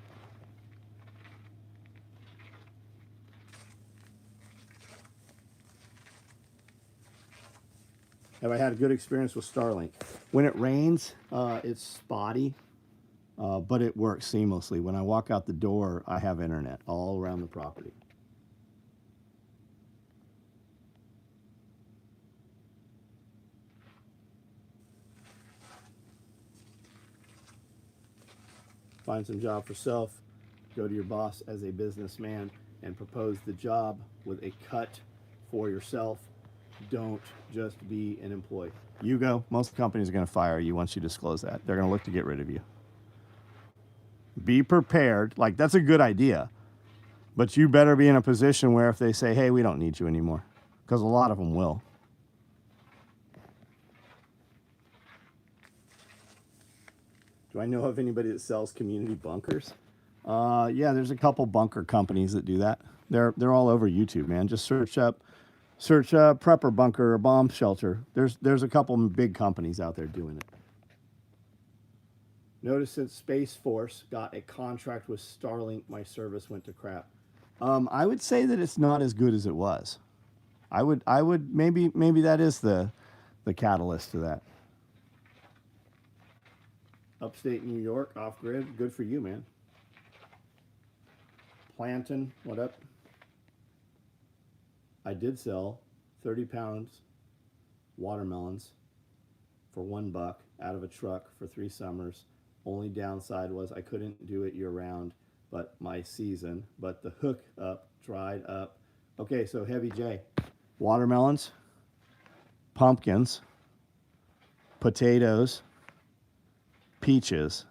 Have I had a good experience with Starlink? When it rains, it's spotty, but it works seamlessly. When I walk out the door, I have internet all around the property. Find some job for self. Go to your boss as a businessman and propose the job with a cut for yourself. Don't just be an employee. You go. Most companies are going to fire you once you disclose that. They're going to look to get rid of you. Be prepared. Like, that's a good idea. But you better be in a position where if they say, hey, we don't need you anymore. Because a lot of them will. Do I know of anybody that sells community bunkers? Yeah, there's a couple bunker companies that do that. They're all over YouTube, man. Just search prepper bunker or bomb shelter. There's a couple big companies out there doing it. Notice since Space Force got a contract with Starlink, my service went to crap. I would say that it's not as good as it was. I would maybe that is the catalyst to that. Upstate New York, off grid, good for you, man. Plantain, what up? I did sell 30 pounds watermelons for $1 out of a truck for 3 summers. Only downside was I couldn't do it year round, but my season. But the hook up dried up. Okay, so Heavy J, watermelons, pumpkins, potatoes, peaches,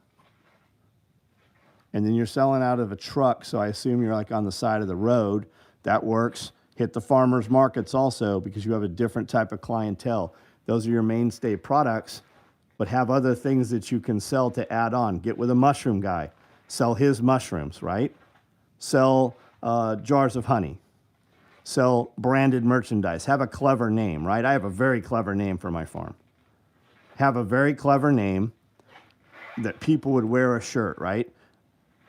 and then you're selling out of a truck, so I assume you're like on the side of the road. That works. Hit the farmers markets also because you have a different type of clientele. Those are your mainstay products, but have other things that you can sell to add on. Get with a mushroom guy. Sell his mushrooms, right? Sell jars of honey. Sell branded merchandise. Have a clever name, right? I have a very clever name for my farm. Have a very clever name that people would wear a shirt, right?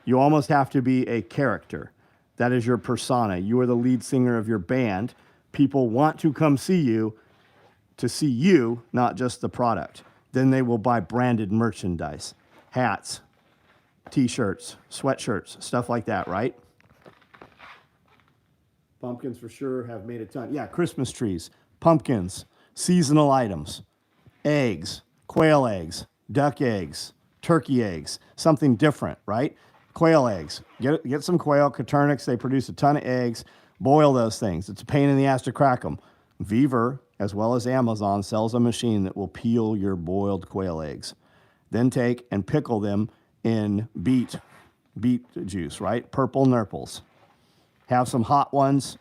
You almost have to be a character. That is your persona. You are the lead singer of your band. People want to come see you to see you, not just the product. Then they will buy branded merchandise, hats, t-shirts, sweatshirts, stuff like that, right? Pumpkins for sure have made a ton. Yeah, Christmas trees, pumpkins, seasonal items, eggs, quail eggs, duck eggs, turkey eggs, something different, right? Quail eggs. Get some quail, Coturnix. They produce a ton of eggs. Boil those things. It's a pain in the ass to crack them. Beaver, as well as Amazon, sells a machine that will peel your boiled quail eggs. Then take and pickle them in beet juice, right? Purple nurples. Have some hot ones.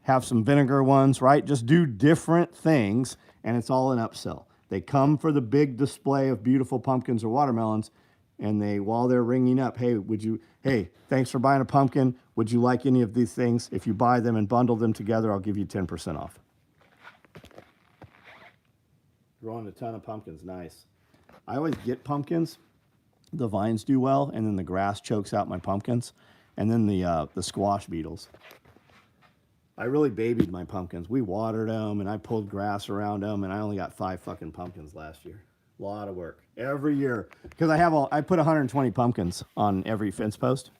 Have some vinegar ones, right? Just do different things, and it's all an upsell. They come for the big display of beautiful pumpkins or watermelons, and they, while they're ringing up, hey, thanks for buying a pumpkin. Would you like any of these things? If you buy them and bundle them together, I'll give you 10% off. Growing a ton of pumpkins, nice. I always get pumpkins. The vines do well, and then the grass chokes out my pumpkins, and then the squash beetles. I really babied my pumpkins. We watered them, and I pulled grass around them, and I only got 5 fucking pumpkins last year. A lot of work every year because I put 120 pumpkins on every fence post,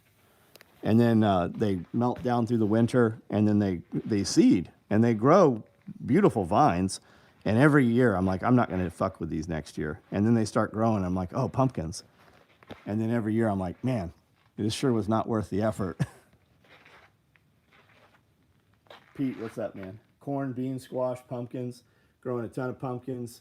and then they melt down through the winter, and then they seed and they grow beautiful vines. And every year I'm like, I'm not going to fuck with these next year. And then they start growing. I'm like, oh, pumpkins. And then every year I'm like, man, this sure was not worth the effort. Pete, what's up, man? Corn, beans, squash, pumpkins, growing a ton of pumpkins.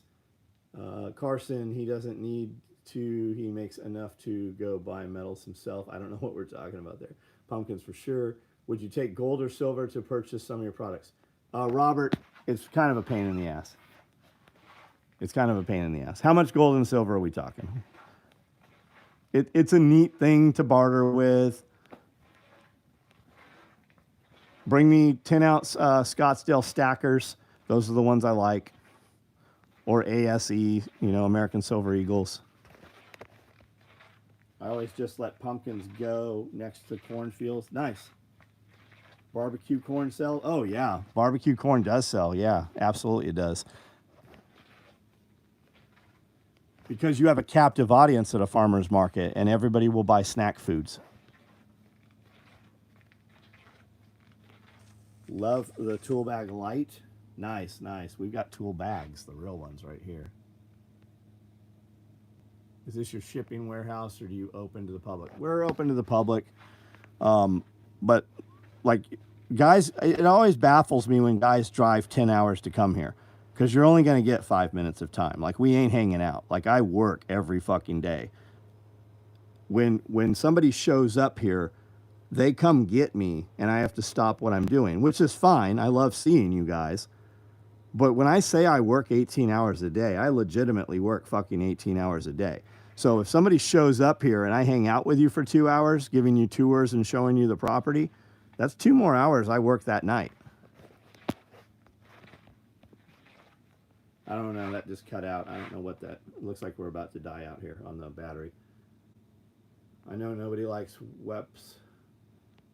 Carson, he doesn't need to. He makes enough to go buy metals himself. I don't know what we're talking about there. Pumpkins for sure. Would you take gold or silver to purchase some of your products? Robert, it's kind of a pain in the ass. It's kind of a pain in the ass. How much gold and silver are we talking? It's a neat thing to barter with. Bring me 10-ounce Scottsdale stackers. Those are the ones I like. Or ASE, American Silver Eagles. I always just let pumpkins go next to cornfields. Nice. Barbecue corn sell? Oh, yeah. Barbecue corn does sell. Yeah, absolutely it does. Because you have a captive audience at a farmer's market, and everybody will buy snack foods. Love the tool bag light. Nice, nice. We've got tool bags, the real ones right here. Is this your shipping warehouse, or do you open to the public? We're open to the public. But, like, guys, it always baffles me when guys drive 10 hours to come here. Because you're only going to get 5 minutes of time. Like, we ain't hanging out. Like, I work every fucking day. When somebody shows up here, they come get me, and I have to stop what I'm doing, which is fine. I love seeing you guys. But when I say I work 18 hours a day, I legitimately work fucking 18 hours a day. So if somebody shows up here and I hang out with you for 2 hours, giving you tours and showing you the property, that's 2 more hours I work that night. I don't know, that just cut out. I don't know what that, it looks like we're about to die out here on the battery. I know nobody likes WEPs,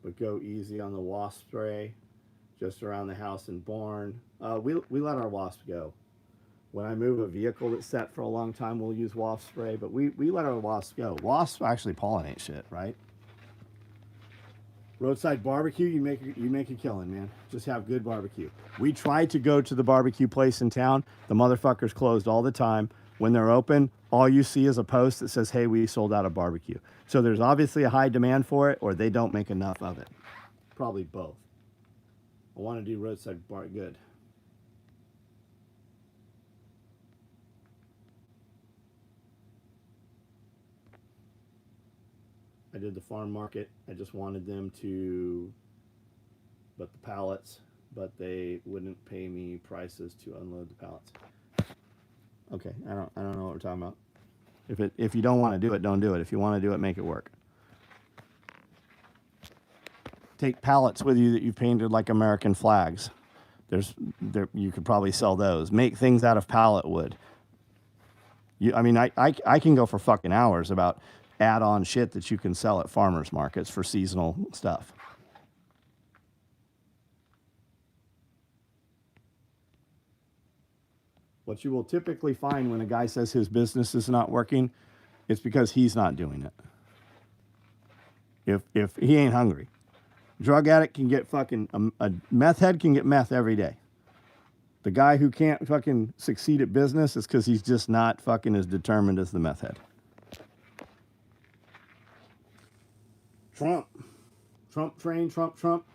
but go easy on the wasp spray just around the house and barn. We let our wasps go. When I move a vehicle that's set for a long time, we'll use wasp spray, but we let our wasps go. Wasps actually pollinate shit, right? Roadside barbecue, you make a killing, man. Just have good barbecue. We tried to go to the barbecue place in town. The motherfucker's closed all the time. When they're open, all you see is a post that says, hey, we sold out of barbecue. So there's obviously a high demand for it, or they don't make enough of it. Probably both. I want to do roadside bar good. I did the farm market. I just wanted them to, but the pallets, but they wouldn't pay me prices to unload the pallets. Okay, I don't know what we're talking about. If you don't want to do it, don't do it. If you want to do it, make it work. Take pallets with you that you've painted like American flags. You could probably sell those. Make things out of pallet wood. I can go for fucking hours about add-on shit that you can sell at farmers markets for seasonal stuff. What you will typically find when a guy says his business is not working, it's because he's not doing it. If he ain't hungry. Drug addict can get fucking, a meth head can get meth every day. The guy who can't fucking succeed at business is because he's just not fucking as determined as the meth head. Trump train, Trump.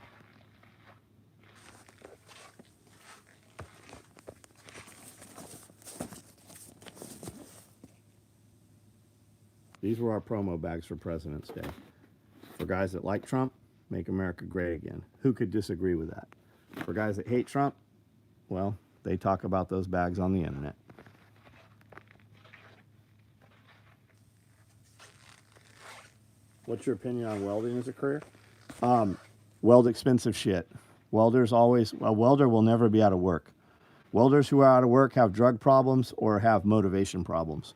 These were our promo bags for President's Day. For guys that like Trump, make America great again. Who could disagree with that? For guys that hate Trump, well, they talk about those bags on the internet. What's your opinion on welding as a career? Weld expensive shit. A welder will never be out of work. Welders who are out of work have drug problems or have motivation problems.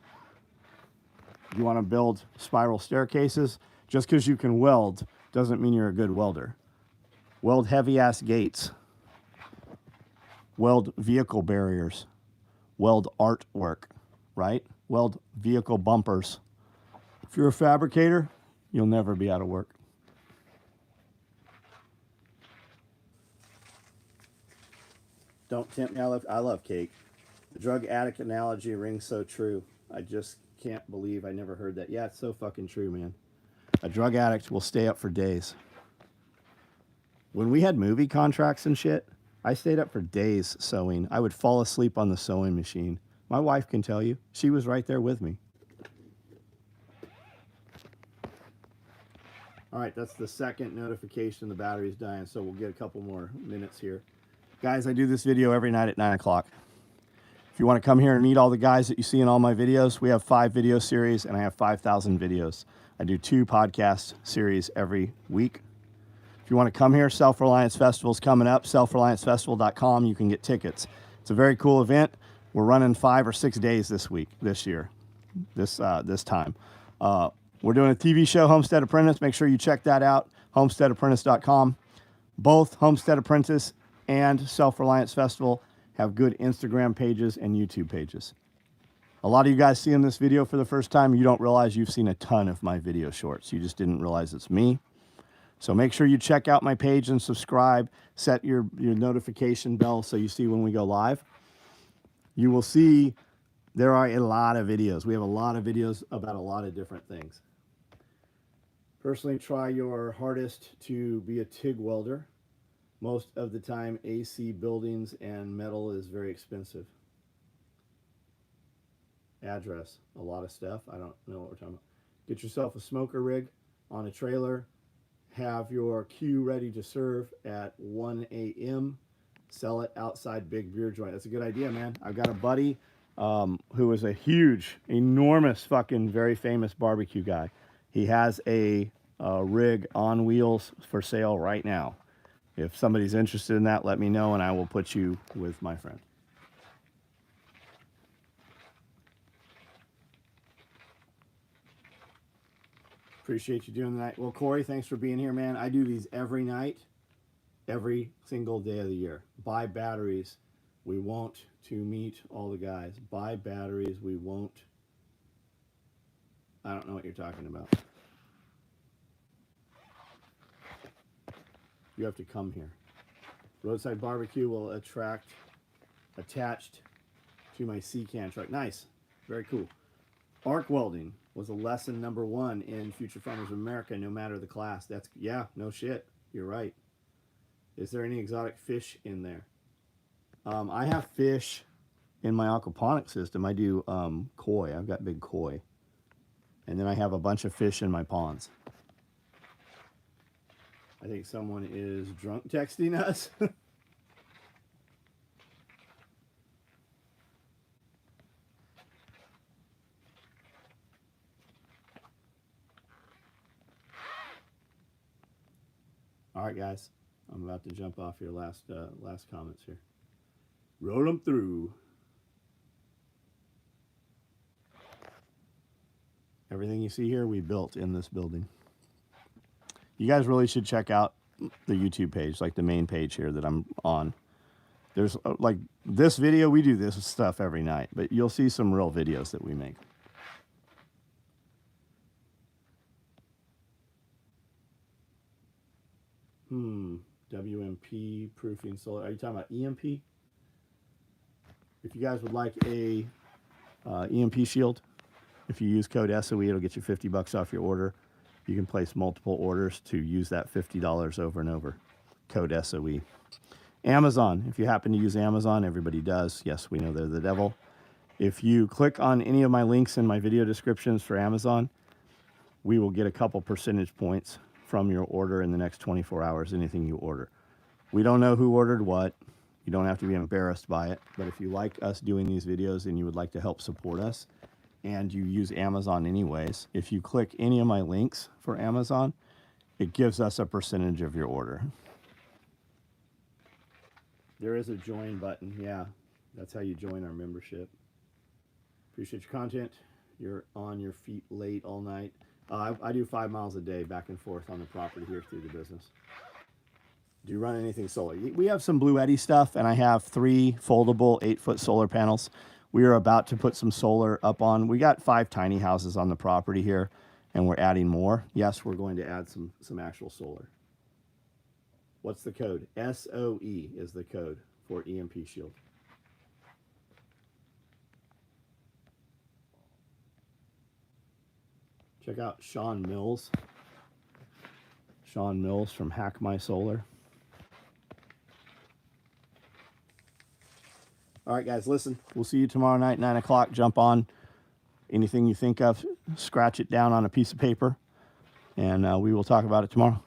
You want to build spiral staircases? Just because you can weld doesn't mean you're a good welder. Weld heavy-ass gates. Weld vehicle barriers. Weld artwork, right? Weld vehicle bumpers. If you're a fabricator, you'll never be out of work. Don't tempt me. I love cake. The drug addict analogy rings so true. I just can't believe I never heard that. Yeah, it's so fucking true, man. A drug addict will stay up for days. When we had movie contracts and shit, I stayed up for days sewing. I would fall asleep on the sewing machine. My wife can tell you. She was right there with me. All right, that's the second notification the battery's dying, so we'll get a couple more minutes here. Guys, I do this video every night at 9 o'clock. If you want to come here and meet all the guys that you see in all my videos, we have 5 video series, and I have 5,000 videos. I do 2 podcast series every week. If you want to come here, Self-Reliance Festival's coming up, selfreliancefestival.com. You can get tickets. It's a very cool event. We're running 5 or 6 days this time. We're doing a TV show, Homestead Apprentice. Make sure you check that out, homesteadapprentice.com. Both Homestead Apprentice and Self-Reliance Festival have good Instagram pages and YouTube pages. A lot of you guys seeing this video for the first time, you don't realize you've seen a ton of my video shorts. You just didn't realize it's me. So make sure you check out my page and subscribe. Set your notification bell so you see when we go live. You will see there are a lot of videos. We have a lot of videos about a lot of different things. Personally, try your hardest to be a TIG welder. Most of the time, AC buildings and metal is very expensive. Address, a lot of stuff. I don't know what we're talking about. Get yourself a smoker rig on a trailer. Have your queue ready to serve at 1 a.m. Sell it outside big beer joint. That's a good idea, man. I've got a buddy who is a huge, enormous, fucking very famous barbecue guy. He has a rig on wheels for sale right now. If somebody's interested in that, let me know and I will put you with my friend. Appreciate you doing that. Well, Corey, thanks for being here, man. I do these every night, every single day of the year. Buy batteries. We won't to meet all the guys. Buy batteries. We won't. I don't know what you're talking about. You have to come here. Roadside barbecue will attached to my C-can truck. Nice. Very cool. Arc welding was a lesson #1 in Future Farmers of America, no matter the class. That's, yeah, no shit. You're right. Is there any exotic fish in there? I have fish in my aquaponic system. I do koi. I've got big koi. And then I have a bunch of fish in my ponds. I think someone is drunk texting us. All right, guys. I'm about to jump off your last comments here. Roll them through. Everything you see here, we built in this building. You guys really should check out the YouTube page, like the main page here that I'm on. There's like this video, we do this stuff every night, but you'll see some real videos that we make. WMP proofing solar. Are you talking about EMP? If you guys would like a EMP shield, if you use code SOE, it'll get you $50 off your order. You can place multiple orders to use that $50 over and over. Code SOE. Amazon. If you happen to use Amazon, everybody does. Yes, we know they're the devil. If you click on any of my links in my video descriptions for Amazon, we will get a couple percentage points from your order in the next 24 hours, anything you order. We don't know who ordered what. You don't have to be embarrassed by it. But if you like us doing these videos and you would like to help support us, and you use Amazon anyways, if you click any of my links for Amazon, it gives us a percentage of your order. There is a join button. Yeah, that's how you join our membership. Appreciate your content. You're on your feet late all night. I do 5 miles a day back and forth on the property here through the business. Do you run anything solar? We have some Blue Eddy stuff, and I have 3 foldable 8-foot solar panels. We are about to put some solar up on. We got 5 tiny houses on the property here, and we're adding more. Yes, we're going to add some actual solar. What's the code? SOE is the code for EMP Shield. Check out Sean Mills. Sean Mills from Hack My Solar. All right, guys, listen. We'll see you tomorrow night, 9 o'clock. Jump on. Anything you think of, scratch it down on a piece of paper, and we will talk about it tomorrow.